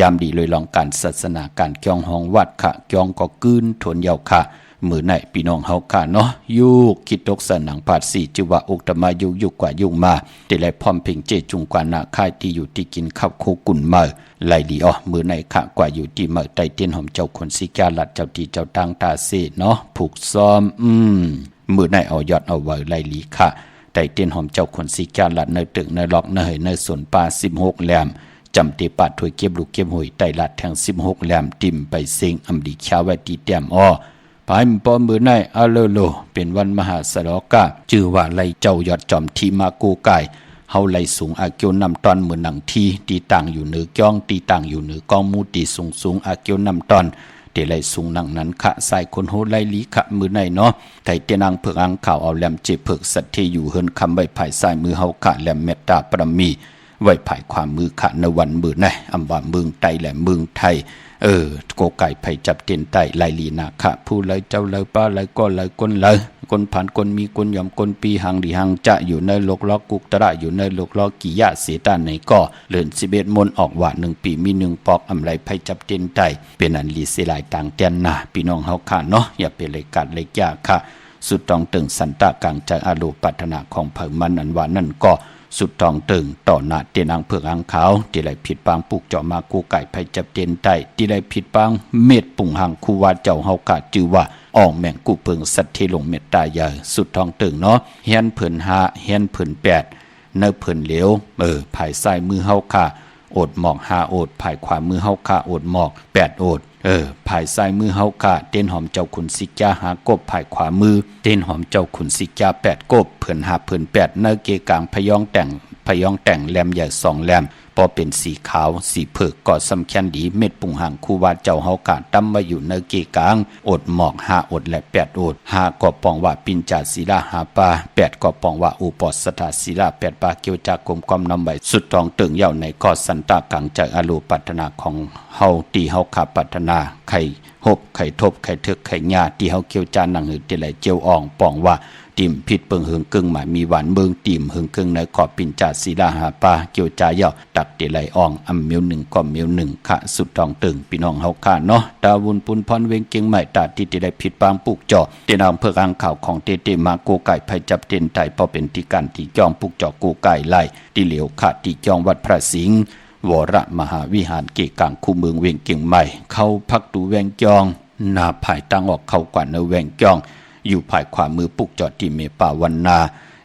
ามดีเลยลองการศาสนาการเกี่ยงห้องวัดคะเกี่ยงก็กืนทนยาวคะมือในพี่น้องเฮาค่ะเนาะยุกคิดตกสนังผาด4จือว่าอุกตมายุกกว่ายุงมาแต่ไหลพร้อมเพ่งเจจุงกว่านาค่ายที่อยู่ที่กินข้าวโคกุ่นมาไหลดีมือในค่ะกว่าอยู่ที่มาไตเตียนหอมเจ้าคนสิกาลัดเจ้าที่เจ้าทางตาเสเนาะผูกซ้อมมือในเอายอดเอาไว้ไหลลีค่ะไตเตียนหอมเจ้าคนสิกาลัดในตึกในล็อกในในสวนป่า16แหลมจำเตปาดถวยเก็บลูกเก็บหอยไตลัดแทง16แหลมติ่มไปเซ็งอำดีชาไว้ตีแต้มภายปอมือในอาเลโลเป็นวันมหาสลกาชื่อว่าไลเจ้ายอดจอมทีมากูไก่เฮาไลสูงอาเกียวนำตอนมือหนังทีตีต่างอยู่เหนือจ้องตีต่างอยู่เหนือกองมูตีสูงอาเกียวนำตอนเตไลสูงหนังนั้นขะใส่คนโหไลลีขะมือในเนาะไทเตนังเผือกอังข่าวเอาแหลมเจเผือกสัตเทอยู่เฮินคำใบภายใส่มือเฮาขะแหลมเมตตาปรมีไว้ภายความมือขะในวันมือในอำว่าเมืองไตแหลมเมืองไทยโกไก่ไผ่จับเตียนไตไลลีนาคะผู้เลยเจ้าเลยป้าเลยก็เลยก้นเลยก้นผ่านก้นมีก้นยอมก้นปีหังดีหังจะอยู่ในโลกล้อกุกตระอยู่ในโลกล้อกิยะเสตานในก็เลื่อน11มนออกว่า1ปีมี1ปอกอำไรไผ่จับเตียนไตเป็นอันลีเสลายต่างเตียนนาพี่น้องเฮาค่ะเนาะอย่าเป็นเลยกัดเลยยากค่ะสุดต้องตึงสันตะกลางใจอารูปัฒนาของเผิงมันอันว่านั่นก็สุดทองตึงต่อหน้าเตียนอังเผือกอังขาวที่ไรผิดปางปลูกเจาะมากูไก่ไผ่จับเตียนไตที่ไรผิดปางเม็ดปุ่งหังคูวาเจ้าเฮากะจือว่าอ่องแมงกูเพิงสัตเทลงเม็ดตาใหญ่สุดทองตึงเนาะเฮียนเผิน5เฮียนเผิน8เนื้อเผินเหลวภายซ้ายมือเฮาค่ะโอดหมอก5โอดภายขวามือเฮาค่ะโอดหมอก8โอดภายซ้ายมือเฮากะเต้นหอมเจ้าขุนสิกาหากบภายขวามือเต้นหอมเจ้าขุนสิกา8กบเพิ่น5เพิ่น8เนื้อเกกลางพยองแต่งแหลมใหญ่2แหลมพอเป็นสีขาวสีเผือกก็สำคัญดีเม็ดปุ่งหางคูวาเจ้าเฮากะตั้มมาอยู่เนื้อเกกลางอดหมอก5อดและ8อด5ก็ปองว่าปินจาศิลาหาปา8ก็ปองว่าอุปอสถาศิลา8ปาเกียวจากกลมกอมนำไว้สุดทองตึงเย่าในก็สันตะกังจากอรูปัฒนาของเฮาตีเฮาขาปัฒนาไข่หบไข่ทบไข่ทึกไข่ญาที่เฮาเกียวจานหนังหือที่ไหลเจียวอ่องปองว่าติ่มผิดเปิงหึงกึ่งหมายมีหวานเมืองติ่มหึงกึ่งในขอบปินจาศิลาหาปาเกี่ยวจาเย่าตักติไหลอ่องอำเมียว1ก็เมียว1คะสุดทองตึงพี่น้องเฮาค่ะเนาะดาวุนปุนพรเวงเกียงใหม่ตาที่ได้ผิดปางปลูกเจาะเตนำเพื่ออังข่าวของเตมาโกไก่ไผจับเต็นไตพอเป็นที่การที่จ้องปลูกเจาะโกไก่ไล่ที่เหลียวคะที่จ้องวัดพระสิงห์วรมหาวิหารเกกังคู่เมืองเวียงเกียงใหม่เข้าพักดูแวงจอง นาภายตั้งออกเข้ากว่าเนแวงจ้องอยู่ภายขวามือปุกจอดที่เมป่าวันนา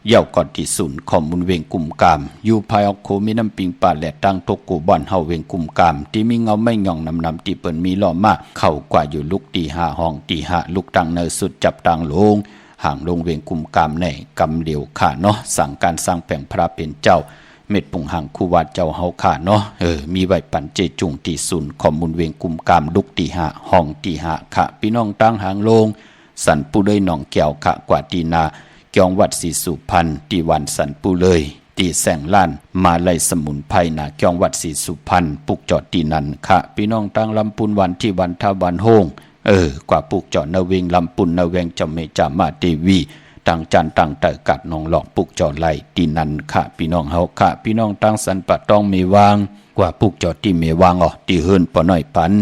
เย่าก่อนที่ศูนย์ข้อมูลเวงกุมกามอยู่ภายออกโคมีน้ำปิงป่าและตั้งตกกูบ่อนเฮาเวงกุมกามที่มีเงาไม่ย่องนำที่เปิ้นมีล้อมาเข้ากว่าอยู่ลุกตีห้าห้องตีห้าลุกตังเนอสุดจับตังลงห่างลงเวงกุมกามในกำเหลียวขาเนาะสั่งการสร้างแผงพระเป็นเจ้าเม็ดปุ่งห่างคูวาดเจ้าเฮาขาเนาะมีไว้ปันเจจุงที่ศูนย์ข้อมูลเวงกุมกามลุกตีห้าห้องตีห้าค่ะพี่น้องตั้งห่างลงสันปูเลยหนองแก้วค่ะกว่าตีนาเกียงวัดศรีสุพรรณตีวันสันปูเลยตีแสงล้านมาไลสมุนไพรนาเกียงวัดศรีสุพรรณปุกจอดตีนันค่ะพี่น้องตั้งลำปุนวันที่วันท่าวันโฮงกว่าปุกจอดนาเวงลำปุนนาเวงจำเมจามาเทวีตั้งจันตั้งเตกัดนองหลอกปุกจอดไหลตีนันค่ะพี่น้องเฮาค่ะพี่น้องตั้งสันปะต้องมีวางกว่าปุกจอดที่เมวางตีเฮินปอน้อยปัน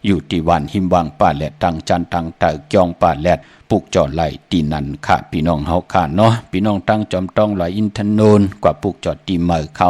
อยู่ที่วันหิมวางป่าแหลดตั้งจันตั้งเตเกียงป่าแหลดปุกจอดไหลตีนันค่ะพี่น้องเฮาค่ะเนาะพี่น้องตั้งจอมต้องไหลอินทนนกว่าปุกจอดตีเมอเขา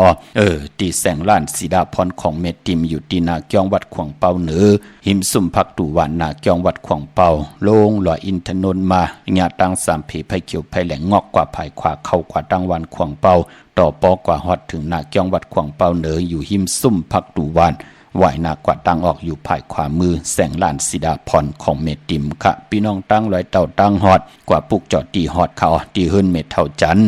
ตีแสงล้านสีดาพรของเมติมอยู่ตีนาเกียงวัดขวางเปาเหนือหิมสุ่มพักตูวันนาเกียงวัดขวางเปาลงไหลอินทนนมาญาตั้งสามเพไผเขียวไผแหลงงอกกว่าภายขวาเข้ากว่าตั้งวันขวางเปาต่อปอกว่าฮอดถึงนาเกียงวัดขวางเปาเหนืออยู่หิมสุ่มพักตูวันไหวหนักกว่าตั้งออกอยู่ภายขวามือแสงล้านสีดาพรของเมติมค่ะพี่น้องตั้งลอยเต่าตั้งฮอดกว่าปุกจอดตีฮอดเขาตีเฮิรนเมเท่าจัน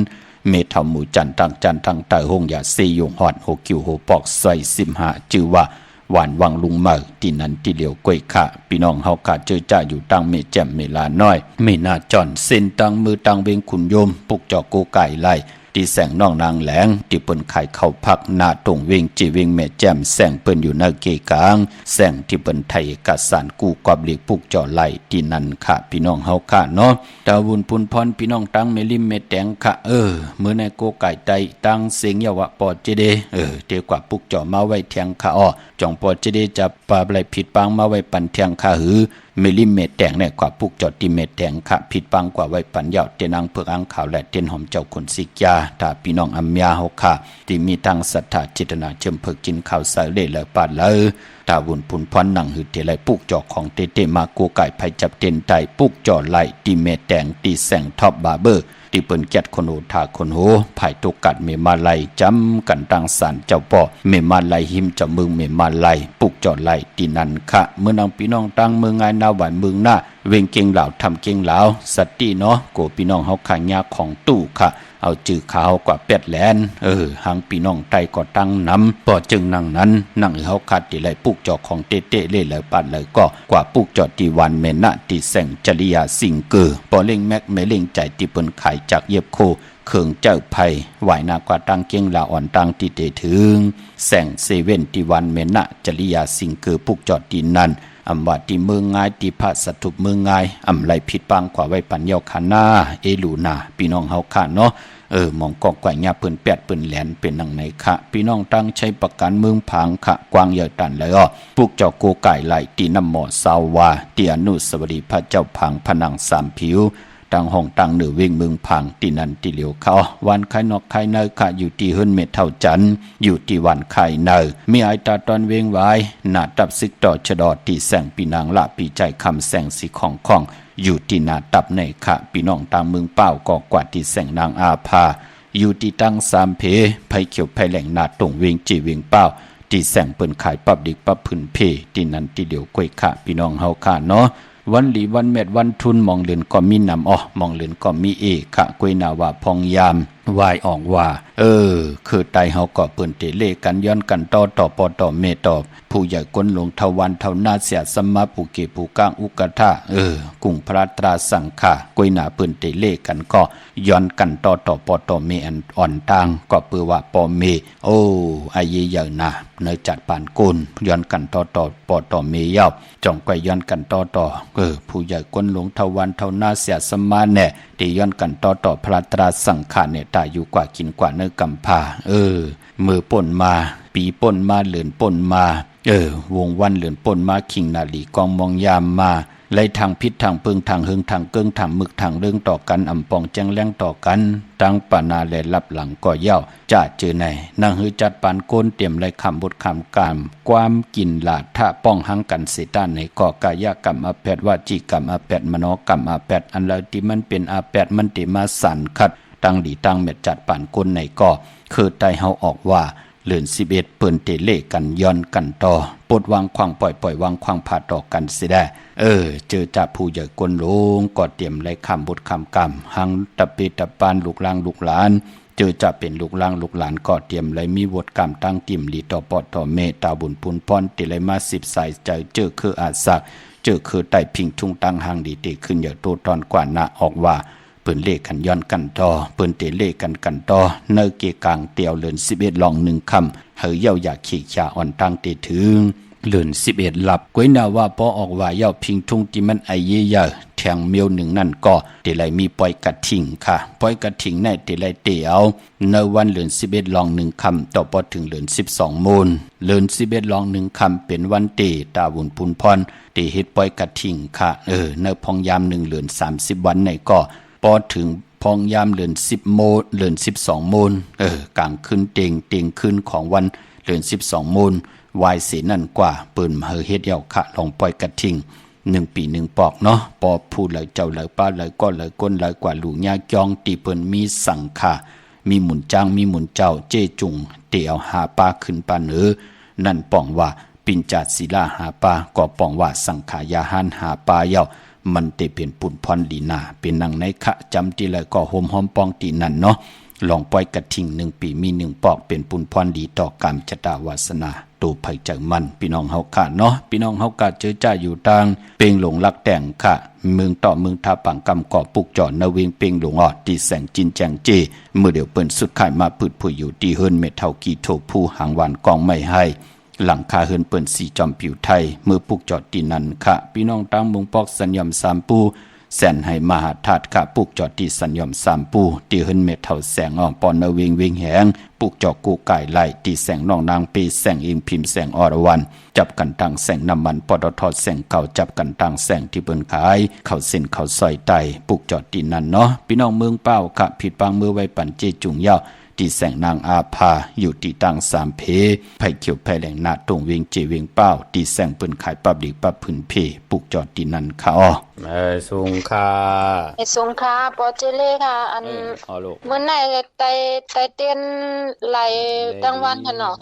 เมเท่าหมูจันตั้งจันตั้งเต่าหงยาซียงฮอด6คิวโหปอกใส่15จื่อว่าหวานวังลุงเมอที่นั้นที่เหลียวก้อยค่ะพี่น้องเฮาค่ะเจอจ้าอยู่ตั้งเมแจ่มเมลาน้อยเมนาจอนเส้นตั้งมือตั้งเวงขุนโยมปุกจอโกไก่ไล่ที่แสงน้องนางแหลงที่เปิ้นไข่เข้าพักหน้าตรงเวงจีเวงแม่แจ่มแสงเปิ้นอยู่ในเกกลางแสงที่เปิ้นไทยเอกสารกู้กอบเลีกปุกจ่อไหลที่นั่นค่ะพี่น้องเฮาค่ะเนาะตาวุนพุนพรพี่น้องตั้งเมลิมเมแตงค่ะมื้อในโกไก่ไตตั้งเสียงยาวะปอเจเดเตกว่าปุกจ่อมาไว้เทียงค่ะจ่องปอเจเดจับปลาไหลผิดปังมาไว้ปันเทียงค่ะหือเมลิเมแตงเนี่ยกว่าปุกจอดติเมแตงค่ะผิดปังกว่าไว้ปันยาวเตนางเผือกอังขาวและเตนหอมเจ้าคนสิกยาถ้าพี่น้องอัมยาเฮาค่ะที่มีทางศรัทธาจิตนาเจิมเผือกกินข้าวใส่เล่และปาดเลยตาวุนพุนพรนังหือเตไหลปุกจอของเตมาโกไก่ไผจับเตนไตปุกจอไหลติเมแตงตีแสงท็อปบาร์เบอร์ที่เปิ้นแกดคนโหทาคนโหภายตุกัดเมมาไลจำกันตั้งสารเจ้าป่อเมมาไลหิมจะมึงเมมาไลปุกจอดไลตีนันค่ะเมื่อนางพี่น้องตั้งเมืองไงนาหวานเมืองหน้าเวงเก่งเหล่าทำเก่งเหล่าสัตติเนาะโกพี่น้องเฮาขางยาของตู้ค่ะเอาจื้อขาวกว่าเป็ดแหลนหางพี่น้องไตก็ตั้งน้ำป่อจึงนั่งนั้นนั่งเฮาคัดที่ไหลปุกจอของเตเตเล่เลยปัดเลยก็กว่าปุกจอตีวันเมนะตีแสงจริยาสิงเกอป่อเล่งแม็กเมเล่งใจที่เปิ้นขายจากเย็บโคเขิงเจ้าไผ่ไหวหน้ากว่าตั้งเก่งลาอ่อนตั้งที่เตถึงแสงเซเว่นที่วันเมนะจริยาสิงเกอปุกจอตีนั้นอำว่าที่เมืองง่ายที่พระสถุปเมืองง่ายอำไรผิดปังกว่าไว้ปัญญาคานาเอลูนาพี่น้องเฮาค่ะเนาะมองกอกกว่าญาเปิ้นแปดเปิ้นแหลนเป็นนังไหนค่ะพี่น้องตั้งใช้ประกันเมืองผางค่ะกวางใหญ่ตันเลยปุกเจ้าโกไก่ไหลตีน้ำหมอสาวาตีอนุสวรีพระเจ้าผางผนังสามผิวตั้งห้องตั้งเหนือเวงเมืองพังตีนันตีเหลียวเขาวันไข่นอกไข่เนยค่ะอยู่ที่เฮิรนเม็ดเท่าจันอยู่ที่วันไข่เนยมีไอตาตอนเวงไว้หน้าตับซิกต่อชะดอที่แสงปีนางละปีใจคำแสงสีของอยู่ที่หน้าตับในค่ะพี่น้องตามเมืองเป้าก็กว่าที่แสงนางอาภาอยู่ที่ตั้งสามเพไผเขียวไผแหลงหน้าตรงเวงจีเวงเป้าที่แสงเปิ้นขายปับดิกปับพื้นเพที่นันที่เหลียวก้อยค่ะพี่น้องเฮาค่ะเนาะวันหลีวันเม็ดวันทุนมองเลือนก็มีนำมองเลือนก็มีขะกวยนาว่าพองยามวายออกว่าคือไตเฮาก็เปิ้นเตเลกันย้อนกันต่อปอต่อเมตอบผู้ใหญ่ก้นหลวงทวันเท่านาเสียสมมาปุเกผู้ก้างอุกทะกุ้งพระตราสังขากวยนาเปิ้นเตเลกันก็ย้อนกันต่อปอต่อเมอันอ่อนต่างก็เปือว่าปอเมอาเยใหญ่นาเนจัดปานกุลย้อนกันต่อปอต่อเมยาวจ่องก็ย้อนกันต่อผู้ใหญ่ก้นหลวงทวันเท่านาเสียสมมาแน่ที่ย้อนกันต่อพระตราสังขารเนี่ยตายอยู่กว่ากินกว่าเนื้อกำพามือป่นมาปีป่นมาเหลือนป่นมาวงวันเหลือนป่นมาขิงนาลีกองมองยามมา ไล่ทางพิษทางเปิงทางเฮิงทางเกิ้งทางมึกทางเรื่องต่อกันอำปองแจ้งแล้งต่อกันตั้งปานาและรับหลังก่อเย้าจะเจอในนางฮือจัดปานโกนเตรียมไล่คำบทคำกามความกินหลาดท่าป้องหังกันเสต้านในก่อกายกรรมอาแปดวาจีกรรมอาแปดมโนกรรมอาแปดอันละที่มันเป็นอาแปดมันติมาสั่นขัดตั้งดีตั้งเม็ดจัดปานโกนในก่อคือไตเฮาออกว่าเลือน11เปิ้นเตเล่กันย้อนกันต่อปดวางควางปล่อยวางควางผ่าต่อกันสิได้เจอจ่าผู้ใหญ่กวนลงก็เตรียมไล่คำบทคำกรรมหังตะปีตะปานลูกลางลูกหลานเจอจะเป็นลูกลางลูกหลานก็เตรียมไล่มีบทกรรมตั้งติ่มลีต่อปอดต่อเมตาบุญปุนพรติไล่มา10สายใจเจอคืออาสักเจอคือไต่พิงทุ่งตั้งหางดีเตขึ้นอย่าโตตอนกว่านะออกว่าเปิ้นเลขกันย้อนกันต่อเปิ้นเตเลขกันต่อเนเกกลางเตียวเลือน11ลอง1คำเฮาเย้าอยากขี้ชาอ่อนตั้งเตถึงเลือน11หลับก้วยนาว่าพอออกว่าเย้าพิงทุ่งที่มันไอเยเยอะแทงเมียวหนึ่งนั่นก็เตไลมีปล่อยกระทิงค่ะปล่อยกระทิงในเตไลเตียวในวันเลือน11ลอง1คำต่อพอถึงเลือน12มูลเลือน11ลอง1คำเป็นวันเตตาบุญพุนพรเตเฮ็ดปล่อยกระทิงค่ะในพองยาม1เลือน30วันในก็พอถึงพองยามเลือน10โมงเลือน12โมงกลางคืนเต็งคืนของวันเลือน12โมงวายเสนั่นกว่าเปิ้นเฮเฮ็ดเยาค่ะลองปล่อยกระทิง1ปี1ปอกเนาะปอพูดเลยเจ้าเลยป้าเลยก็เลยก้นเลยกว่าลูกยาจองตีเปิ้นมีสังขามีหมุนจ้างมีหมุนเจ้าเจจุงเตียวหาปลาขึ้นปานนั่นป้องว่าปิ่นจาดศิลาหาปลาก็ป้องว่าสังขายาหารหาปลาเยามันเตเป็นปุ่นพรลีนาเป็นนางในขะจำตีเลยก็โฮมหอมปองตีนั่นเนาะลองปล่อยกระทิง1ปีมี1ปอกเป็นปุ่นพรดีต่อกรรมชะตาวาสนาตูไผใจมันพี่น้องเฮาค่ะเนาะพี่น้องเฮากะเจอจ้าอยู่ต่างเป่งหลงลักแต่งค่ะเมืองต่อเมืองทาปังกำก่อปุกจอนาเวงเป่งหลงออดตีแสงจินแจงเจเมื่อเดี๋ยวเปิ้นสุดขายมาพืดผุยอยู่ตีเฮิรนเม็ดเท่ากี่โถผู้หางหวานกองไม่ให้หลังคาเฮิรนเปิ้นสีจอมผิวไทยเมื่อปุกจอดตีนั้นค่ะพี่น้องตั้งเมืองปอกสัญญอม3ปูแสนให้มหาธาตุค่ะปุกจอดที่สัญญอม3ปูตีเฮิรนเม็ดเท่าแสงอ่อนปอนนาเวงแหงปุกจอกกูไก่ไล่ตีแสงน้องนางปีแสงอิงพิมพ์แสงอรวรรณจับกันตั้งแสงน้ำมันปตทแสงเก่าจับกันตั้งแสงที่เปิ้นขายเข้าเส้นเข้าซอยไตปุกจอดตีนั้นเนาะพี่น้องเมืองเป้าค่ะผิดปางมือไว้ปั่นเจจุงยาวที่แสงนางอาภาอยู่ที่ตั้ง3เพไผ่เขียวไผ่แหลงนาตรงเวงเจเวงเป้าที่แสงเปิ้นขายปับดีปับพื้นเพปุกจอดตีนั้นค่ะอ้อสุงค่ะสงค่ะปอเจเล่ค่ะอันเมื่อไหร่ไตเต้นไหลดังวันกันเนาะ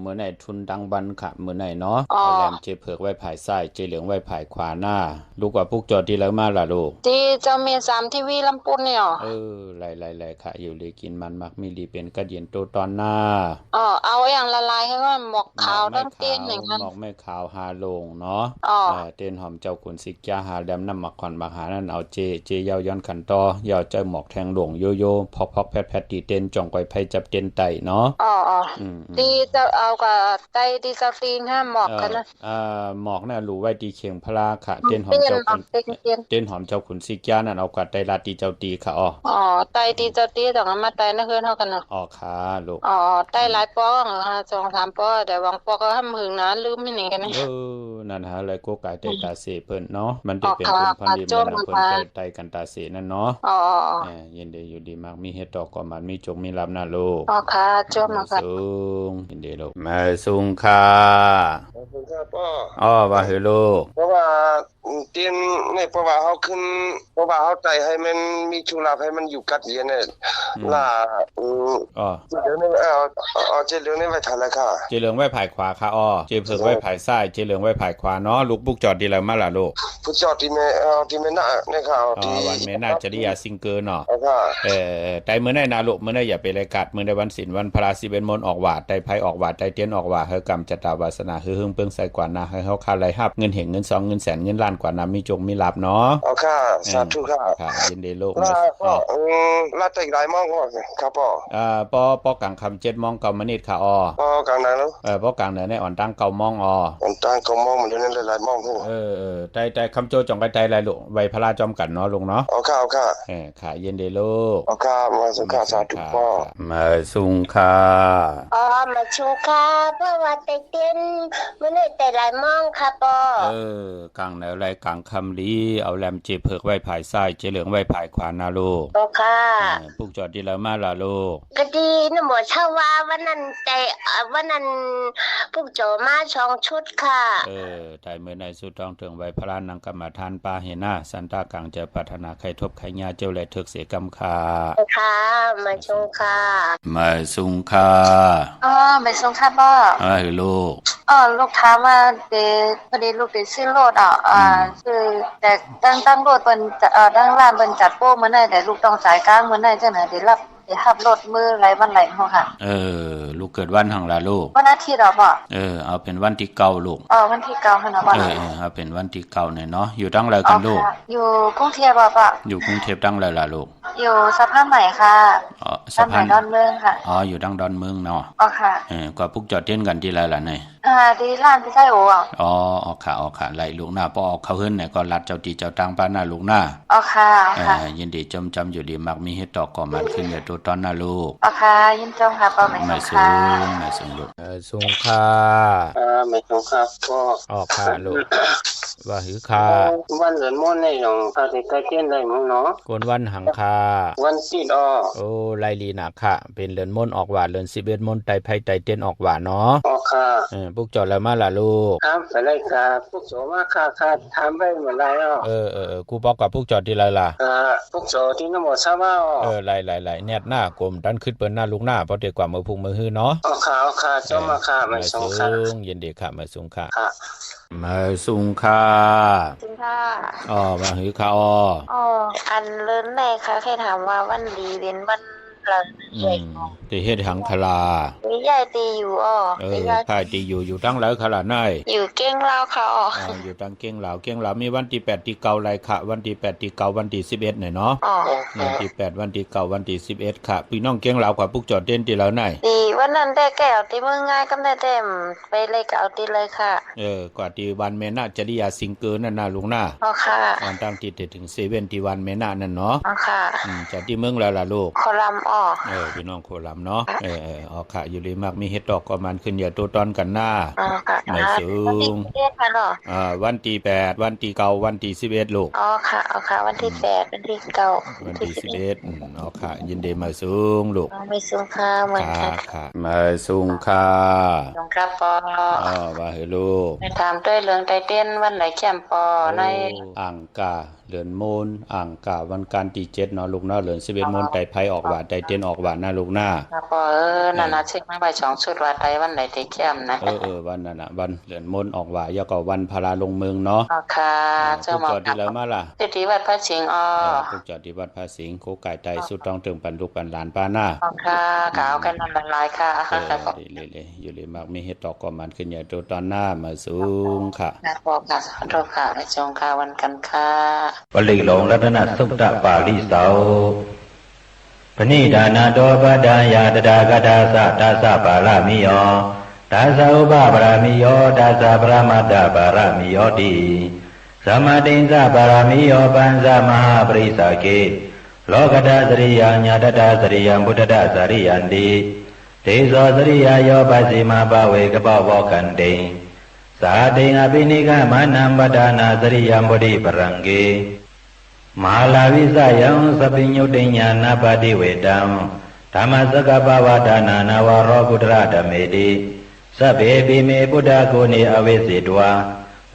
เมื่อไหร่ทุนดังบันค่ะเมื่อไหร่เนาะแหลมเจเผือกไว้ภายซ้ายเจเหลืองไว้ภายขวาหน้าลูกว่าปุกจอดที่แล้วมาล่ะลูกที่เจ้าเมีย3ทีวีลำปูนเนี่ยไล่ๆค่ะอยู่เลยกินมันมักมีดีเป็นกระเดียนโตตอนหน้าเอาอย่างละลายให้ว่าหมอกขาวตั้งเต้นอย่างนั้นหมอกไม่ขาวหาลงเนาะเต้นหอมเจ้าขุนสิกยาหาแดมน้ำหมักขอนมาหานั่นเอาเจยาวย้อนขันต่อยาวเจ้าหมอกแทงหลงโยโย่พอกแพทตีเต้นจ่องไกวไผจับเต้นไตเนาะตีจะเอากับไตตีจะตีนห้ามหมอกกันนะหมอกน่ะรู้ไว้ตีเขียงพลาค่ะเต้นหอมเจ้าขุนเต้นหอมเจ้าขุนสิกยานั่นเอากับไตลาตีเจ้าตีค่ะไตตีเจ้าตีต้องมาไตนั่นคือเท่ากันเนาะค่ะลูกไตหลายป้อง2-3ป้อแต่บางป้อก็ห้ามหึงนะลืมไม่หนีกันนะนั่นฮะเลยก็กายไตตาเสเพิ่นเนาะมันจะเป็นคนพันธุ์มันเพิ่นไตกันตาเสนั่นเนาะยินดีอยู่ดีมากมีเฮ็ดดอกก็มันมีจงมีลำนะลูกค่ะจบมาค่ะสูงยินดีลูกมาสูงค่ะป้อว่าเฮลูกเพราะว่าเตียนในเพราะว่าเฮาขึ้นเพราะว่าเฮาใจให้มันมีชุลาภให้มันอยู่กัดเย็นน่ะล่ะเดี๋ยวนี้เจเหลืองนี่ไว้ถ่ายแล้วค่ะเจเหลืองไว้ภายขวาค่ะเจเผือกไว้ภายซ้ายเจเหลืองไว้ภายขวาเนาะลูกปุกจอดดีแล้วมาล่ะลูกปุกจอดที่แม่น่ะนี่ค่ะที่วันแม่น่าจริยาซิงเกิลเนาะแต่มื้อไหนนะลูกมื้อไหนอย่าไปรายกัดมื้อในวันศีลวันพระ11มนต์ออกวาดไตไผออกวาดไตเตียนออกวาดเฮากรรมชะตาวาสนาคือหึงเปิงใส่กว่านะให้เฮาคาไหลฮับเงินเหงเงิน2เงินแสนเงินล้านกว่านะมีจงมีลาภเนาะค่ะสาธุค่ะยินดีลูกลาแต่หลายมองครับปอกลางค่ำ7:00 น9 ม.ค่ะปอกลางนั้นปอกลางเหนือในอ่อนตั้ง9 โมงอ่อนตั้ง9 โมงมันนั้นหลายมองแต่คำโจจ่องไตหลายลูกไว้พระราจอมกันเนาะลุงเนาะค่ะค่ะยินดีลูกค่ะมาสุขาสาธุพ่อมาสุงค่ะมาสุขาเพราะว่าไตเต้นมื้อนี้แต่หลายมองค่ะปอกลางเหนือ อะไรกลางคำลีเอาแลมเจเพิกไว้ภายซ้ายเจเหลืองไว้ภายขวานะลูกโอค่ะพวกจอดดีแล้วมาล่ะลูกก็ดีนะหมอชาว่าวันนั้นวันนั้นพวกโจมา2 ชุดค่ะไทยเมื่อในสุดท้องถึงไว้พระนังกรรมฐานปาเฮนาสันตากลางจะพัฒนาไข่ทบไข่ยาเจ้าและเถิกเสียกรรมค่ะค่ะมาชงค่ะมาสุงค่ะมาชงค่ะบ่ลูกลูกถามว่าพอดีลูกได้ซื้อรถคือแต่ตั้งรถเพิ่นตั้งร้านเพิ่นจัดโปรมื้อนั้นแต่ลูกต้องจ่ายกลางมื้อนั้นจังได๋ได้รับรถมื้อไหลวันไหลเฮาค่ะลูกเกิดวันหั่งล่ะลูกวันอาทิตย์เหรอบ่เอาเป็นวันที่เก่าลูกวันที่9หั่นน่ะบ่เอาเป็นวันที่เก่าเนี่ยเนาะอยู่ตั้งไรกันลูกอยู่กรุงเทพบ่ป่ะอยู่กรุงเทพตั้งไรล่ะลูกอยู่สะพานใหม่ค่ะสะพานดอนเมืองค่ะอยู่ตั้งดอนเมืองเนาะค่ะก็พวกจอดเต้นกันที่ไรล่ะเนี่ยดีร้านพี่ไส้โอ๋ค่ะไล่ลูกหน้าพอออกเขาเฮิรนเนี่ยก็รัดเจ้าตีเจ้าตังป้าหน้าลูกหน้าค่ะยินดีจำอยู่ดีมักมีเฮ็ดตอกก่อมันขึ้นอย่าตัวตอนหน้าลูกค่ะยินจมค่ะป้าไม่สูงลูกสูงค่ะไม่สูงครับก็ค่ะลูกว่าหือค่ะวันเดือนมนในหนองพาสิใกล้เต้นได้มั้งเนาะกวนวันหังค่ะวันสิไลลีนะค่ะเป็นเดือนมนออกหวานเดือน11มนไตไผไตเต้นออกหวานเนาะค่ะพวกจอดแล้วมาล่ะลูกครับไปเลยครับพวกโสมาค่ะถามไปหมดแล้วกูบอกกับพวกจอดที่ไรล่ะพวกโสที่น้ำหมดซะว่าไล่แนดหน้ากลมดันขึ้นเปิ้นหน้าลูกหน้าเพราะเด็กกว่ามือพุงมือหื้อเนาะค่ะเจ้ามาค่ะมาส่งค่ะเย็นดีค่ะมาส่งค่ะมาส่งค่ะมาหือค่ะอันเลินแม่ค่ะแค่ถามว่าวันดีเว้นวันตีเฮ็ดหังคลามียายตีอยู่ใช่ตีอยู่ตั้งหลายคลาไหนอยู่เก้งลาวค่ะอยู่ตั้งเก้งลาวมีวันที่8ที่9ไรค่ะวันที่8ที่9วันที่11เนี่ยเนาะวันที่8วันที่9วันที่11ค่ะพี่น้องเก้งลาวกว่าพวกจอดเต้นที่แล้วไหนดีวันนั้นได้แก้วที่เมืองง่ายก็ได้เต็มไปเลยก็เอาตีเลยค่ะกว่าที่วันแม่นาจริยาสิงเกินนั่นน่ะลุงหน้าค่ะวันตั้งที่ถึง7ที่วันแม่นานั่นเนาะค่ะจัดที่เมืองแล้วล่ะลูกคอลัมน์พี่น้องโคลำเนาะค่ะอยู่ดีมากมีเฮ็ดดอกก็มันขึ้นอย่าตัวตอนกันหน้าไม่สูงวันที่8วันที่9วันที่11ลูกค่ะวันที่8วันที่9วันที่11ค่ะยินดีมาสูงลูกไม่สูงค่ะเหมือนกันค่ะมาสูงค่ะสูงครับปว่าให้ลูกถามด้วยเรื่องไตเต้นวันไหนแคมปในอ่างกาเดือนโมนอ่างกาวันการที่7เนาะลูกเนาะเดือน11โมนไตไผออกหวานไตเต้นออกหวานนะลูกหน้านั่นน่ะเช็คมาใบ2ชุดว่าไตวันไหนไตแคมนะวันนั้นน่ะวันเดือนโมนออกหวานแล้วก็วันพาราลงเมืองเนาะค่ะเจ้าหมอที่แล้วมาล่ะที่วัดพระสิงห์พวกจอดที่วัดพระสิงห์โคไก่ไตสุดต้องถึงปันลูกปันหลานป้าหน้าค่ะกาวกันมันหลายค่ะเลยอยู่เลยมากมีเฮ็ดดอกก็มันขึ้นอย่าตัวตอนหน้ามาสูงค่ะบอกค่ะขอโทษค่ะในจงค่ะวันกันค่ะปริหลงรัตนสุตตปาลิเสาปณิดานาโตปดายาตถาคตาสะตาสะปารามิโยตาสะอุปปารามิโยตาสะปรมัตถปารามิโยติสัมมาติสะปารามิโยปัญสมหาปริสาเกโลกตาสริยาญาตตาสริยังพุทธตาสริยันติเตโสสริยาโยปัสสิมาภเวกปวกันติสาติงอภินิกมานัมปดานาสริยังบุริปรังเกมหาลาวิสยังสปิญญุติญาณปฏิเวตังธรรมสกปวดานานาวโรพุทธะธเมติสัพเพปิเมพุทธโกเนอเวสิตวา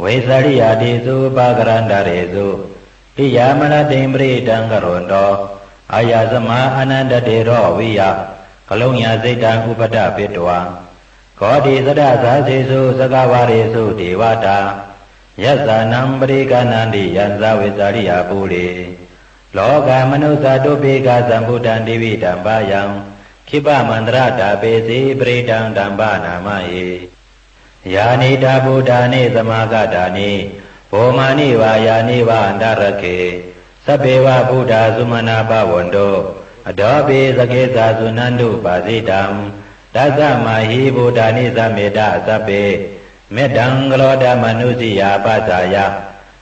เวสริยติสุปะกรันดาเรสุปิยามนติมริตังกรณโตอายาสมาอนันตเตโรวิยะกลุญญาสิตังอุปตะปิตวาขอดีสดาสาสิสุสกวาเรสุเทวตายัสสานัมปริกานันติยันสาเวสาริยภูเรโลกามนุสาตุปิกาสัมพุทธันดิวิตัมปายังขิปะมันตระตาเปสีปริตังตัมปานามาเยยานิตาบุตานิสมากตานิโภมานิวายานิวาอันตรเคสัพเพวะพุทธาสุมาณาภวันโตอโดปิสเกสาสุนันตุปาสิตัมตัสสะมาหิบุตานิสัมเมตะสัพเพเมตังกโลดมนุสิยาปัสสายะ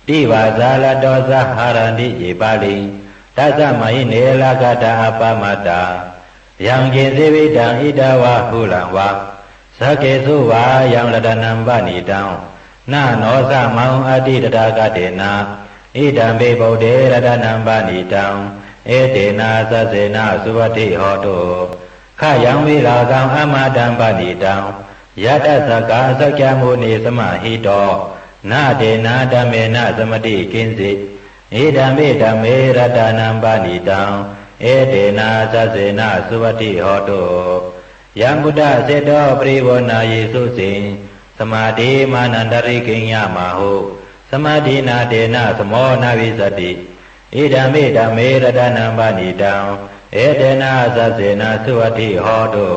ติวาสาลโตสหารันติเยปาลิตัสสะมหิเนลกตาอปมัตตายังเกสิวิตังอิดาวะหุลังวะสเกสุวายังรตนัมปณิตัง นาโนสะมังอติตตากเตนะอิดัมเปโพเดรตนัมปานิตังเอเตนะสัสเสนะสุวัติโหตุขยังวิรากังอมาตัมปานิตังยะตัสสกาสัจจมุนิสมหิโตนาเตนะธัมเมนะสมติกินสิอิดัมเปธัมเมรตนัมปานิตังเอเตนะสัสเสนะสุวัติโหตุยามพุทธเสโตปริวนาเยสุสิงสมาธิมานันตริกิญญมาหุสมาธินาเตนะสโมนาวิสติอิดัมเปธัมเมรตนัมปานิตังเอเตนะสัสเสนะสุวัติโหตุ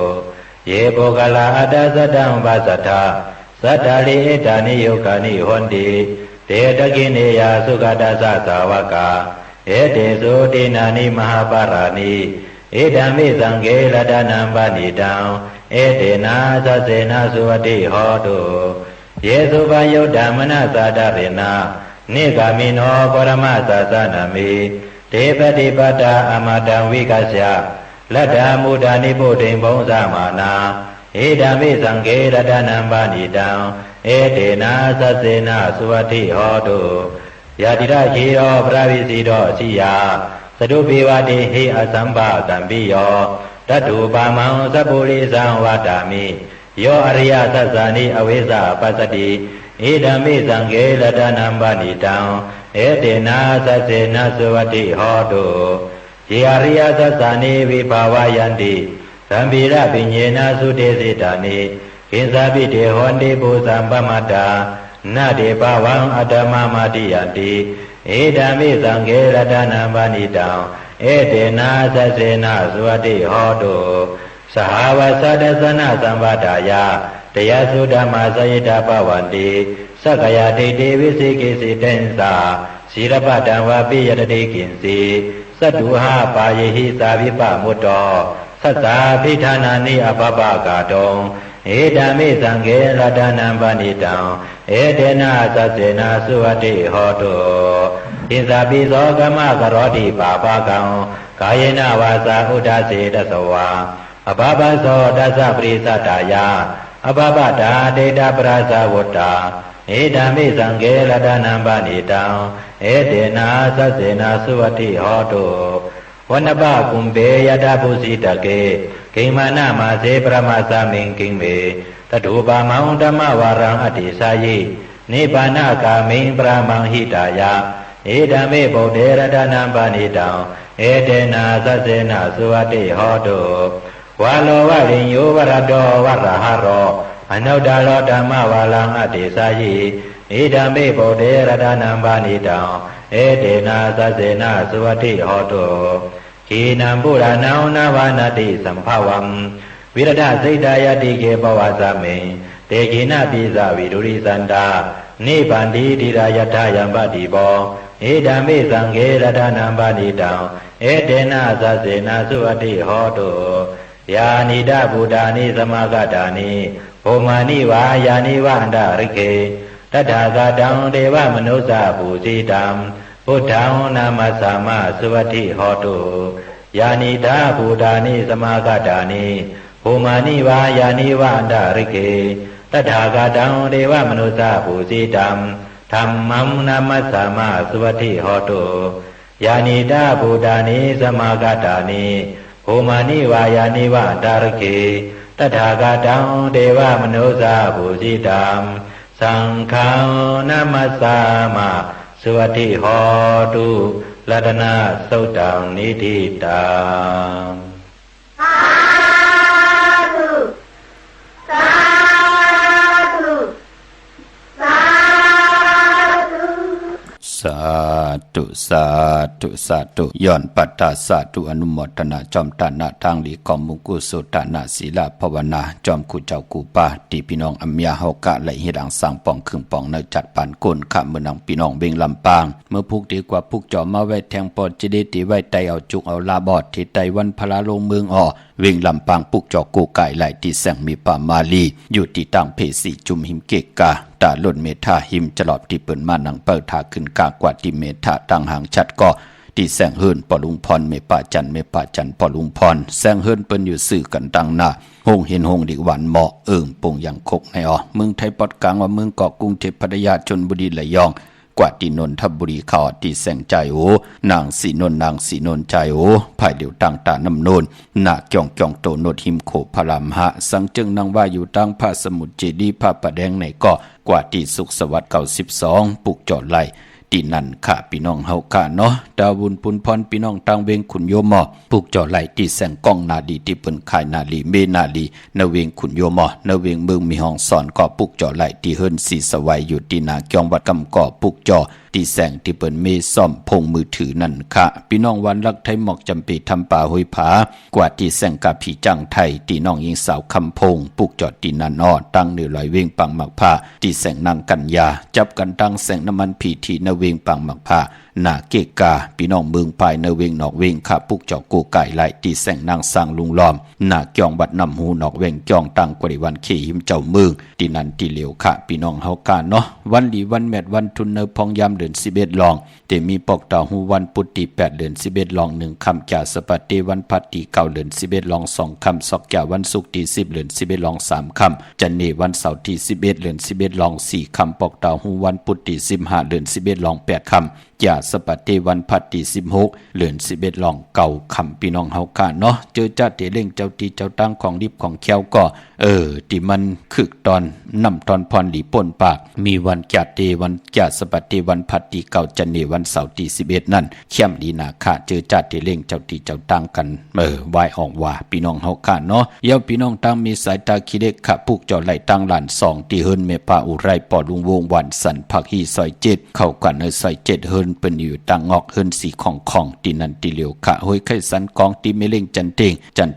เยโภกลาอัตตสัตตังปัสสัทธาสัทธาลิเอตานิโยกานิหนติเตตะกิเนยาสุขตัสสะสาวกาเอเตสุตินานิมหาปารานิเอธัมเมสังเกรตนัมปานิตังเอเตนะสัสเสนะสุวัติโหตุเยสุปยุตตมนะสาดาเรนะนิกามิโนปรมสัสสนามิเทปฏิปตาอมตังวิกัสสะลัทธามุดานิปุถิงบงสมานาเอธัมเมสังเกรตนัมปานิตังเอเตนะสัสเสนะสุวัติโหตุยะติระชีโยปราวิสีโตสิยาสตุปิวะติหิอสัมภะกัมปิโยตัตถุปามังสัพพุริสังวาตามิโยอริยสัสสานิอเวสะปัสสติอิธัมเมสังเกรตนัมปานิตังเอเตนะสัสเสนะสุวัติโหตุเยอริยสัสสานิวิภาวายันติสัมภิระปิญเยนะสุเตสิตานิกินสาปิเตหนติปุสัมปมัตตานาเดปวังอัตมมาติยันติเอธัมเมสังเกรตนัมปานิตังเอเตนะสัสเสนะสุวัติโหตุสหาวสัตตสนะสัมปทายาตยสุဓม္မာสยิตาปวันติสักยาติเตวิสิกิสิเตนสาศีรปตังวาปิยตติกินสีสัตตุหาปายิหิสาวิปมุตโตสัสสาภิธานานิอภปกาตงเอธัมเมสังเกรตนัมปานิตังเอเตนะสัสเสนะสุวัติโหตุอิสาปิโสกมะกโรติปาปะกังกายเนวาสาอุดาเสตสวาอภปโสตัสสะปริสัตตายาอภปตาเดตปราสาวตตาเอธัมเมสังเกรตนัมปานิตังเอเตนะสัสเสนะสุวัติโหตุวันปะกุมเปยตาปุสิตเกกิมานะมาเสปรมาสามิงกิเมตถุปามังธัมมวารังอติสายินิพพานกามิงปรามังหิตายะเอธัมเมโพเดรตนัมปานิตังเอเตนะสัสเสนะสุวัติโหตุวาโลวะริญโยวรโตวะระหะโรอนุตตโรธัมมวารังอติสายิเอธัมเมโพเดรตนัมปานิตังเอเตนะสัสเสนะสุวัติโหตุขีนัมปุรานังนาวานาติสัมภวังวิรดาสิตายติเกปวาสามิเตกินะปิสาวิดุริสันตานิบันติติรายทายัมปติโบเอธัมเมสังเกรตนัมปานิตังเอเตนะสัสเสนะสุวัติโหตุยานิดาบูดานิสมากตานิโภมานิวายานิวันดาริเกตถาคตังเทวมนุสสะปูสิตังพุทธังนามัสสามะสุวัติโหตุยานิดาบูดานิสมากตานิโภมานิวายานิวันดาริเกตถาคตังเทวมนุสสะปูสิตังธัมมังนามัสสามะสุวัติโหตุยานิดาบูดานิสมากตานิโภมานิวายานิวันดาริเกตถาคตังเทวมนุสสะปูสิตังสังฆังนามัสสามะสุวัติโหตุรัตนะสุตตังนิธิตังสาธุสาธุสาธุ สาธุสาธุสาธุย้อนปัตตาสาธุอนุโมทนาจอมตานาทางดีของมุกุสุตนาศีลาภาวนาจอมกุเจ้ากูปาที่พี่น้องอัมยาเฮากะและเฮดังสังป่องครึ่งป่องในจัดปานก้นขะเมืองนังพี่น้องเบงลำปางเมื่อพุกดีกว่าพุกจอมาไว้แทงปอดจิเดติไว้ไตเอาจุกเอาลาบอดที่ไตวันพลาลงเมืองอ่อเวงลำปางปุกจอกูไก่ไหลที่แสงมีป่ามาลีอยู่ที่ตั้งเพสีจุมหิมเกกาตาล้นเมธาหิมจลอบที่เปิ่นมานังเปิดทาขึ้นกากว่าที่เมธาตั้งหางชัดก็ ที่แสงเฮิรนปอลุงพรเมป่าจันปอลุงพรแสงเฮิรนเปิ้นอยู่สื่อกันดังหน้าหงเห็นหงดิหวานเหมาะปงอย่างคกในเมืองไทยปอดกลางว่าเมืองเกาะกรุงเทพพัทยาชลบุรีระยองกว่าที่นนทบุรีเขาที่แสงใจนางสีนนใจภายเดียวต่างตาน้ำโนนหน้าจ่องโตโนดหิมโขพรามหะสังจึงนางว่าอยู่ตั้งพระสมุทรเจดีย์พระประแดงในเกาะกว่าที่สุขสวัสดิ์92ปลูกจอดไหลที่นั่นค่ะพี่น้องเฮาค่ะเนาะดาวุนปุนพรพี่น้องตังเวงขุนโยมปลูกจอไหลที่แสงกล้องนาดีที่เปิ้นขายนาลีเมนาลีนเวงขุนโยมนเวงเมืองมีห้องสอนก็ปลูกจอไหลที่เฮิรนสีสวัยอยู่ที่นาเกียงวัดกำก่อปลูกจอที่แสงที่เปิ้นเมซ่อมพงมือถือนั่นค่ะพี่น้องวันรักไทยหมอกจำปีทำป่าห้วยผากว่าที่แสงกาผีจังไทยที่น้องยิงสาวคำพงปลูกจอที่นันตั้งเหนือลอยเวงปังหมักผ้าที่แสงนางกัญญาจับกันตั้งแสงน้ำมันผีที่นเวงปังหมักผ้าหน้าเกกาพี่น้องเมืองปลายนเวงนอกเวงค่ะปุกเจาะกูไก่ไหลที่แสงนางสร้างลุงล้อมหน้าเกียงบัดนำหูนอกเวงเกียงตังกริวันขี่หิมเจ้าเมืองที่นั่นที่เหลียวค่ะพี่น้องเฮากาเนาะวันดีวันแมดวันทุนเนพองยามเดือน11ลองแต่มีปอกตาหูวันปุตติ8เดือน11ลอง1คำจ่าสปัตติวันพัตติ9เดือน11ลอง2คำสอกจ่าวันศุกร์ที่10เดือน11ลอง3คำจันเนวันเสาร์ที่11เดือน11ลอง4คำปอกตาหูวันปุตติ15เดือน11ลอง8คำจ่าสปัตติวันพัตติ16เดือน11ลอง9คำพี่น้องเฮากาเนาะเจอจ้าเตเล่งเจ้าตีเจ้าตั้งของดิบของแควก็ที่มันคึกตอนนำตอนพรหลีป่นปากมีวันจ่าเตวันจ่าสปัตติวันพัตติ9จันเนวันเสาร์ที่11นั่นเข้มดีนาค่ะเจอจ้าเตเล่งเจ้าตีเจ้าตั้งกันไหวออกว่าพี่น้องเฮากาเนาะเย้าพี่น้องตั้งมีสายตาคิเล็กค่ะปุกเจ้าไหลตั้งหลาน2ที่เฮิรนเมปาอุไรปอลุงวงวันสันผักฮีซอย7เข้ากันซอย7เฮิรนเป็นอยู่ต่างงอกเฮิรนสีของที่นั่นที่เหลียวค่ะห้วยไข่สันกองที่เมเล่งจันเ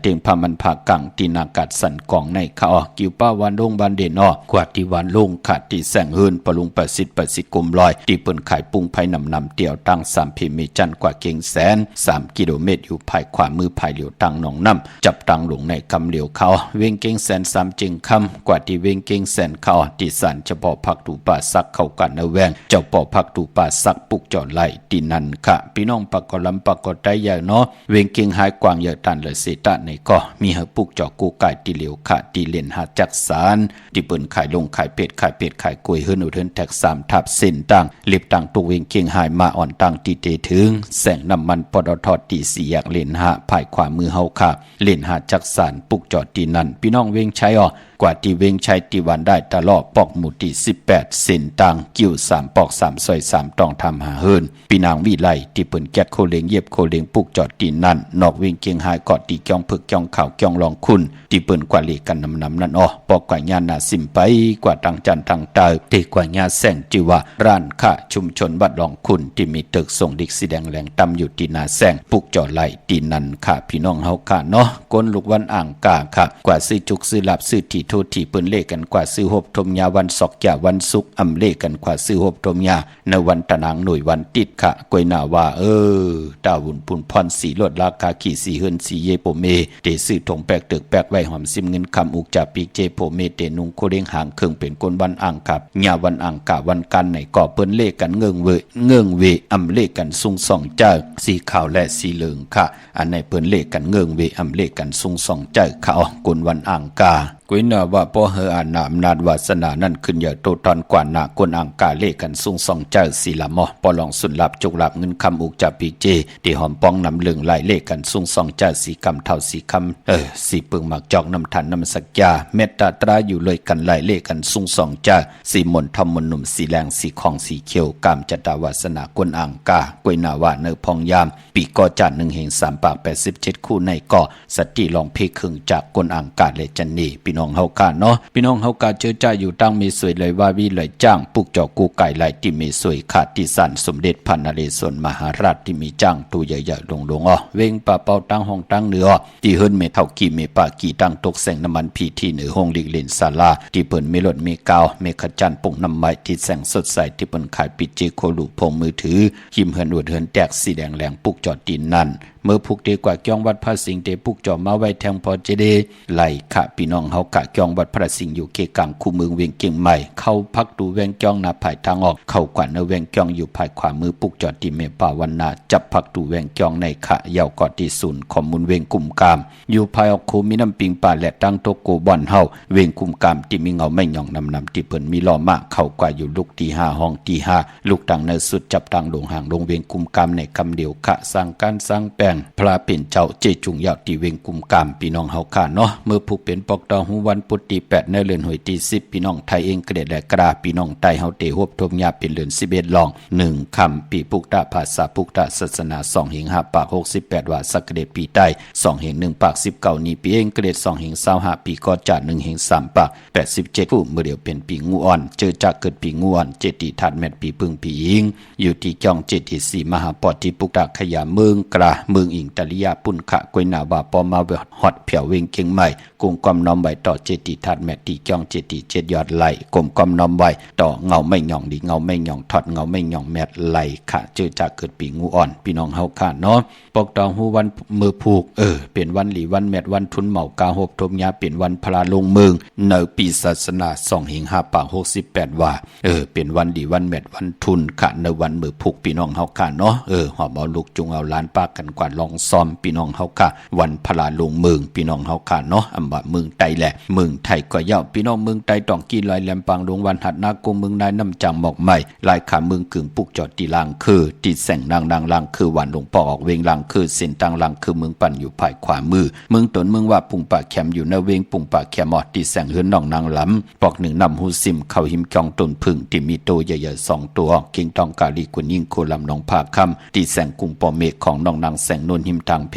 ตงพามันผากังที่นากาศสันกองในค่ะกิวป้าวันลงบานเด่นกว่าที่วันลงค่ะที่แสงเฮิรนปลุงประสิทธิ์กุมลอยที่เปิ้นขายปุ้งไผ่นำเตี่ยวตั้ง3พิมจันกว่าเก่งแสน3กิโลเมตรอยู่ภายขวามือภายเหลียวตั้งหนองน้ำจับตั้งหลงในคำเหลียวเขาเวงเก่งแสน3จึงคำกว่าที่เวงเก่งแสนเขาที่สันเฉพาะพักตูป่าซักเข้ากันนะแวงเจ้าปอพักตูป่าซักปุกจอดไหลที่นั่นค่ะพี่น้องปากกอลำปากกอได้ใหญ่เนาะเวงเก่งหายกวางเยอะตันเลยเสตะในก็มีเหปุกจอกูไก่ที่เหลียวค่ะที่เล่นหาจักสารที่เปิ้นขายลงขายเป็ดขายกล้วยเฮิรนอุเทินแท็ก3ทับเส้นตั้งเล็บตั้งตุเวงเก่งหายมาอ่อนตั้งที่เตถึงแสงน้ำมันปตทที่4แยกเล่นหาภายขวามือเฮาค่ะเล่นหาจักสารปุกจอดที่นั่นพี่น้องเวงใช้กว่าที่เวงชัยที่วันได้ตลอดปอกหมู่ที่18เส้นตังกิ้ว3ปอก3ซอย3ต้องทำหาเฮิรนพี่นางวิไลที่เปิ้นแก๊กโคเลงเย็บโคเลงปุกจอดที่นั่นนอกเวงเกียงหายกอดที่จ้องผึกจ้องข่าวจ้องรองคุณที่เปิ้นกว่าเลกันนำนั่นปอกกว่าญาณาสิมไปกว่าตังจันทางเตอที่กว่าญาแสงจิว่าร้านค้าชุมชนวัดรองคุณที่มีตึกส่งดิกสีแดงแหลงตำอยู่ที่นาแสงปุกจอดไหลที่นั่นค่ะพี่น้องเฮาค่ะเนาะก้นลูกวันอ่างกาค่ะกว่าซื้อจุกซื้อหลับซื้อที่โทษที่เปิ้นเลกันกว่าซื้อหบทมยาวันศอกยาวันศุกร์อำเลกันกว่าซื้อหบทมยาในวันตะนางหน่วยวันติดค่ะกวยหน้าว่าดาวุนปุนพรสีลดราคาขี่สีเฮิรนสีเยโปเมเตซื้อถงแปกตึกแปกไว้หอมซิมเงินคำอุกจากปีเจโปเมเตนุงโคเด้งหางเครื่องเป็นก้นวันอ่างกับยาวันอ่างกะวันกันในก่อเปิ้นเลกันเงื่งเวอำเลกันซุงส่องเจ้าสีขาวและสีเหลืองค่ะอันในเปิ้นเลกันเงื่งเวอำเลกันซุงส่องเจ้าค่ะก้นวันอ่างกากวยนาว่าพ่อเฮออานาอำนาจวาสนานั่นขึ้นอย่าโตตอนกว่าหน้าคนอ่างกาเลกันซุงส่องเจ้าสีละมอปอลองสุนลับจุกลับเงินคำอุกจากปีเจที่หอมป้องนำเลืองไหลเลกันซุงส่องเจ้าสีคำเท่าสีคำสีปึงหมักจอกน้ำทันน้ำสักยาเมตตาตราอยู่เลยกันไหลเลกันซุงส่องเจ้าสีมนทอมมนหนุ่มสีแรงสีของสีเขียวกามจตาวาสนาคนอ่างกากวยนาว่าเนอพองยามปีก่อจัด1แห่ง3ปาก87คู่ในก่อสติลองเพครึ่งจากคนอ่างกาและจันนีพี่น้องเฮากาเนาะพี่น้องเฮากาเจอจ้าอยู่ตั้งมีสวยเลยว่าวิเลยจ้างปุกจอกูไก่ไหลที่มีสวยขาดที่สันสมเด็จพระนเรศวรมหาราชที่มีจ้างตัวใหญ่ๆลงเวงป่าเป่าตั้งห้องตั้งเหนือที่เฮิรนเมเท่ากี่เมปากี่ตั้งตกแสงน้ำมันพีที่เหนือห้องลิกเลนศาลาที่เปิ้นเมลดเมกาวเมขจันปุ่งน้ำไม้ที่แสงสดใสที่เปิ้นขายปิดเจโคลูพงมือถือหิมเฮิรนอวดเฮิรนแตกสีแดงแหลงปุกจอดดินนั่น มื่อผูกเดกว่าจ้องวัดพระสิงห์เดผูกจ่อมาไว้แทงพอเจเดไหลขะพี่น้องเฮากะจ้องวัดพระสิงห์อยู่เกกลางคู่เมืองเวียงเกียงใหม่เข้าพักดูแวงจ้องนาภายทางออกเข้ากว่าเนแวงจ้องอยู่ภายขวามือปุกจอดที่เมป่าวันนาจับพักดูแวงจ้องในขะยาวกอดที่ศูนย์ข้อมูลเวียงกุ่มกามอยู่ภายออกคูมีน้ำปิงป่าและตั้งโตโกบ่อนเฮาเวียงกุ่มกามที่มีเงาไม่หย่องนำที่เปิ้นมีล้อมากเข้ากว่าอยู่ลูกที่5ห้องที่5ลูกตังในสุดจับตังลงห่างลงเวียงกุ่มกามในคำเดียวขะสร้างการสร้างแปลงพระเป็นเจ้าเจจุงยาวที่เวียงกุ่มกามพี่น้องเฮาค่ะเนาะเมื่อผู้เป็นปอกตอหูวันพุธที่8ในเดือนหวยที่10พี่น้องไทยเองเกรดและกราพี่น้องไตเฮาเตฮบทมยาเป็นเดือน11ลอง1คำปีปุกตะภาษาปุกตะศาสนา2หิง5ปาก68ว่าสักเดปีใต้2หิง1ปาก19นี้ปีเองเกรด2หิง25ปีก็จะ1หิง3ปาก87ผู้เมื่อเดียวเป็นปีงูอ่อนเจอจากเกิดปีงูอ่อนเจติธาตุแม่ปีพึ่งปีอิงอยู่ที่จ้องเจติสีมหาปอที่ปุกตะขยาเมืองกราเมืองอิงตะลิยาปุ่นขะกวยนาบาปอมาเวฮอดเผียวเวงเกียงใหม่กุมกอมน้อมไว้ต่อเจติธาตุแม่ที่จ้องเจติเจ็ดยอดไหลกลมกอมน้อมไว้ต่อเงาไม่หย่องดีเงาไม่หย่องถอดเงาไม่หย่องแม่ไหลขะเจอจากเกิดปีงูอ่อนพี่น้องเฮาค่ะเนาะปกตองหูวันมือผูกเป็นวันหลีวันแมดวันทุนเหมากาหบทมยาเป็นวันพลาลงเมืองในปีศาสนา2หิง5ปาก68ว่าเป็นวันดีวันแมดวันทุนค่ะในวันมือผูกพี่น้องเฮาค่ะเนาะหอบเอาลูกจุงเอาล้านปากกันกว่าลองซ้อมพี่น้องเฮาค่ะวันพลาลงเมืองพี่น้องเฮาค่ะเนาะอำว่าเมืองไตแหละเมืองไทยก็ยาวพี่น้องเมืองไตต้องกี่ลอยแหลมปางลงวันหัดนากงเมืองนายน้ำจังหมอกใหม่ลายขาเมืองกึ่งปุกจอดตีลางคือตีแสงนางลางคือวันหลวงพ่อออกเวงลางคือเส้นทางลางคือเมืองปั่นอยู่ภายขวามือเมืองตนเมืองว่าปุ่งปากแคมอยู่ในเวงปุ่งปากแคมอดตีแสงเฮือนน้องนางลำปอกหนึ่งนำหูซิมเข้าหิมจองต้นพึ่งที่มีโตใหญ่ๆ2ตัวเก่งตองกาลีกุนยิ่งโคลำน้องภาคำตีแสงกุงปอเมฆของน้องนางแสงนนหิมทางเพ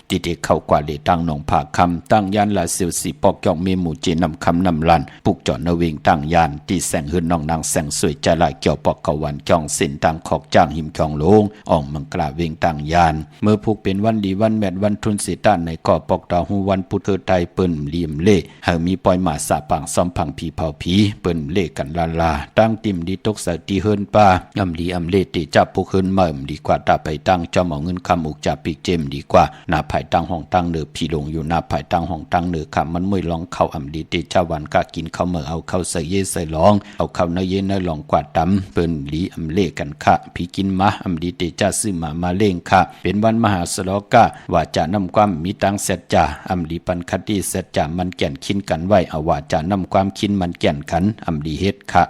ตีเด็กเข้ากว่าเลตั้งน้องภาคำตั้งยานลาเซียวสีปอกจองเมหมู่เจนำคำนำลันปุกจอดในเวงตั้งยานตีแสงเฮือนน้องนางแสงสวยใจลายเกี่ยวปอกเกาวันจองเส้นทางขอกจ้างหิมจองลงอ่องมังกราเวงตั้งยานเมื่อผูกเป็นวันดีวันแมดวันทุนสิต้านในก่อปอกดาวหูวันพุธเธอไทยเปิ้นเหลี่ยมเล่หามีปล่อยหมาสาปางซ้อมพังผีเผาผีเปิ้นเล่กันลาตั้งติ่มดีตกใส่ตีเฮินป่าอำดีอำเล่ติจับพวกเฮินเมิ่มดีกว่าตาไปตั้งจอมเอาเงินคำอุกจับปีกเจมดีกว่าหน้าภายตั้งห้องตั้งเนือผีลงอยู่หน้าภายตั้งห้องตั้งเนือคำมันมวยร้องเข้าอำดีติจ้าวันกะกินเข้าเมื่อเอาเข้าใส่เย่ใส่ร้องเอาเข้าเนเย่เนลองกว่าดำเปิ้นหลีอำเล่กันค่ะผีกินมาอำดีติจ้าซื้อมาเล่งค่ะเป็นวันมหาสโลกะว่าจะนำความมีตังเสร็จจ่าอำดีปันคติเสร็จจ่ามันแก่นคินกันไว้เอาว่าจะนำความคินมันแก่นขันอำดีเฮ็ดค่ะ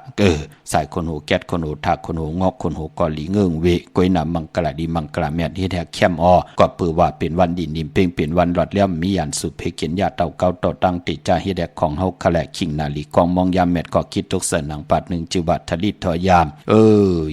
สายคนหูแก๊ดคนหูถากคนหูงอกคนหูกอลีเงื่งเวกวยนามังกลาดีมังกลาแมดเฮ็ดแฮกแคมอก็เปือว่าเป็นวันดินนิมเพ่งเป็นวันหลอดเลี่ยมมียันสุเพเกียนยาเต่าเก่าต่อตั้งติจ่าเฮ็ดแฮกของเฮาคแลคิงนาลีกองมองยามแมดก็คิดตกเสนังปัด1จิวัดทลิตทอยาม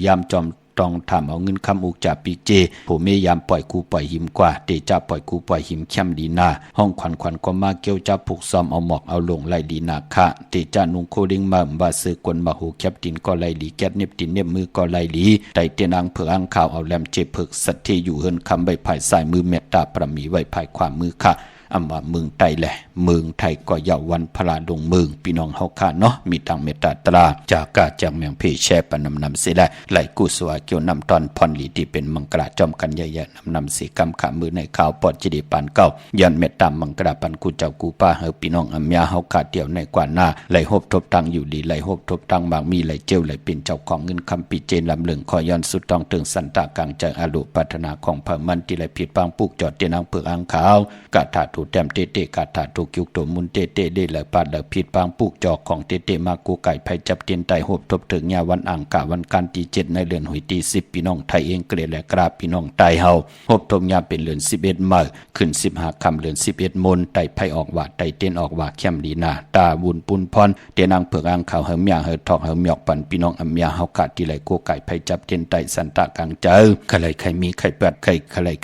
ยามจอมต้องทำเอาเงินคำอุกจากปีเจผู้เมยามปล่อยกูปล่อยหิมกว่าเตจ่าปล่อยกูปล่อยหิมเข้มดีนาห้องขวัญก็มาเกี่ยวจับผูกซ้อมเอาหมอกเอาลงไล่ดีนาคะเตจ่านุงโคดิงมาว่าซื้อกวนมาหูแคบตินก็ไล่ลีแก๊ดเน็บตินเน็บมือก็ไล่ลีไตเตียนอังเผืออังข่าวเอาแหลมเจเพิกสัตเทอยู่เฮินคำใบภายสายมือเมตตาประมีไว้ภายขวามือค่ะอำว่าเมืองไทยแหละเมืองไทยก็ยาววันพลาดงเมืองพี่น้องเฮาค่ะเนาะมีทางเมตตาตราจากกาจากเมืองเพแช่ปนำเสียและไหลกุสวาเกี่ยวนำตอนพรลีที่เป็นมังกราจอมกันใหญ่ๆนำสีกำขามือในข่าวปอดจิดีปานเก้ายันเมตตามังกราปันกูเจ้ากูป้าเฮาพี่น้องอำยาเฮาค่ะเดี่ยวในกว่าหน้าไหลหบทบตังอยู่ดีไหลหบทบตังบางมีไหลเจียวไหลเป็นเจ้าของเงินคำปีเจนลำเลืองคอย้อนสุดต้องถึงสันตากลางใจอรุปัฒนาของพระมันที่ไหลผิดปางปุกจอดเตียนางเปลือกอังขาวกะถาถูแต้มเตกาถาถูกยุกตัวมุนเตได้ไหลปาดไหลผิดปางปุกจอกของเตมากูไก่ไผจับเตียนไตหบทบถึงยาวันอ่างกะวันการที่7ในเดือนหุยที่10พี่น้องไทยเองเกลียและกราบพี่น้องไตเฮาหบทบยาเป็นเดือน11มื้อขึ้น15ค่ำเดือน11มนไตไผออกว่าไตเต้นออกว่าเข้มดีนาตาบุญปุนพรเตียนางเผือกอ่างขาวเฮมยาเฮทอกเฮมยอกปันพี่น้องอำยาเฮากะที่ไหลกูไก่ไผจับเตียนไตสันตะกลางเจอใครใครมีใครเปิดใ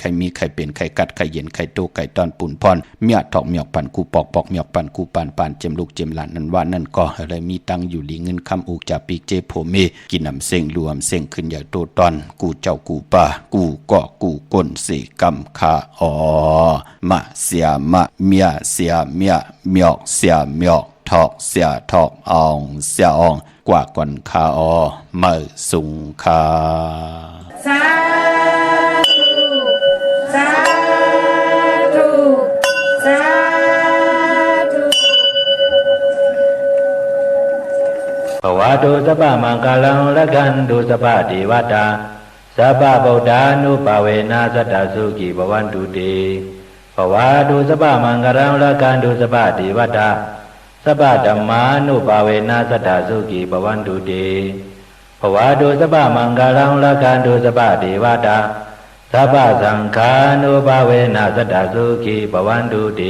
ครมีใครเป็นใครกัดใครเย็นใครโตไก่ตอนปุนพรเมียทอกเมียกปันกูปอกเมียกปันกูปานเจมลูกเจมหลานนั่นว่านั่นก็อะไรมีตังอยู่หลีเงินคำอุกจากปีกเจโพเมกินน้ำเส้งรวมเส้งขึ้นใหญ่โตตอนกูเจ้ากูป่ากูก็กูก้นเสกำคามาเสียมาเมียเสียเมียเมียกเสียเมียกทอกเสียทอกอองเสียอองกว่าก่อนคาเมื่อสุงคาสาธุสา ตุสัพพมังคลังละคันตุสัพพเทวตาสัพพะพุทธานุภาเวนะสัตตสุขีภวันตุเตภวาตุสัพพมังคลังละคันตุสัพพเทวตาสัพพะธัมมานุภาเวนะสัตตสุขีภวันตุเตภวาตุสัพพมังคลังละคันตุสัพพเทวตาสัพพะสังฆานุภาเวนะสัตตสุขีภวันตุเต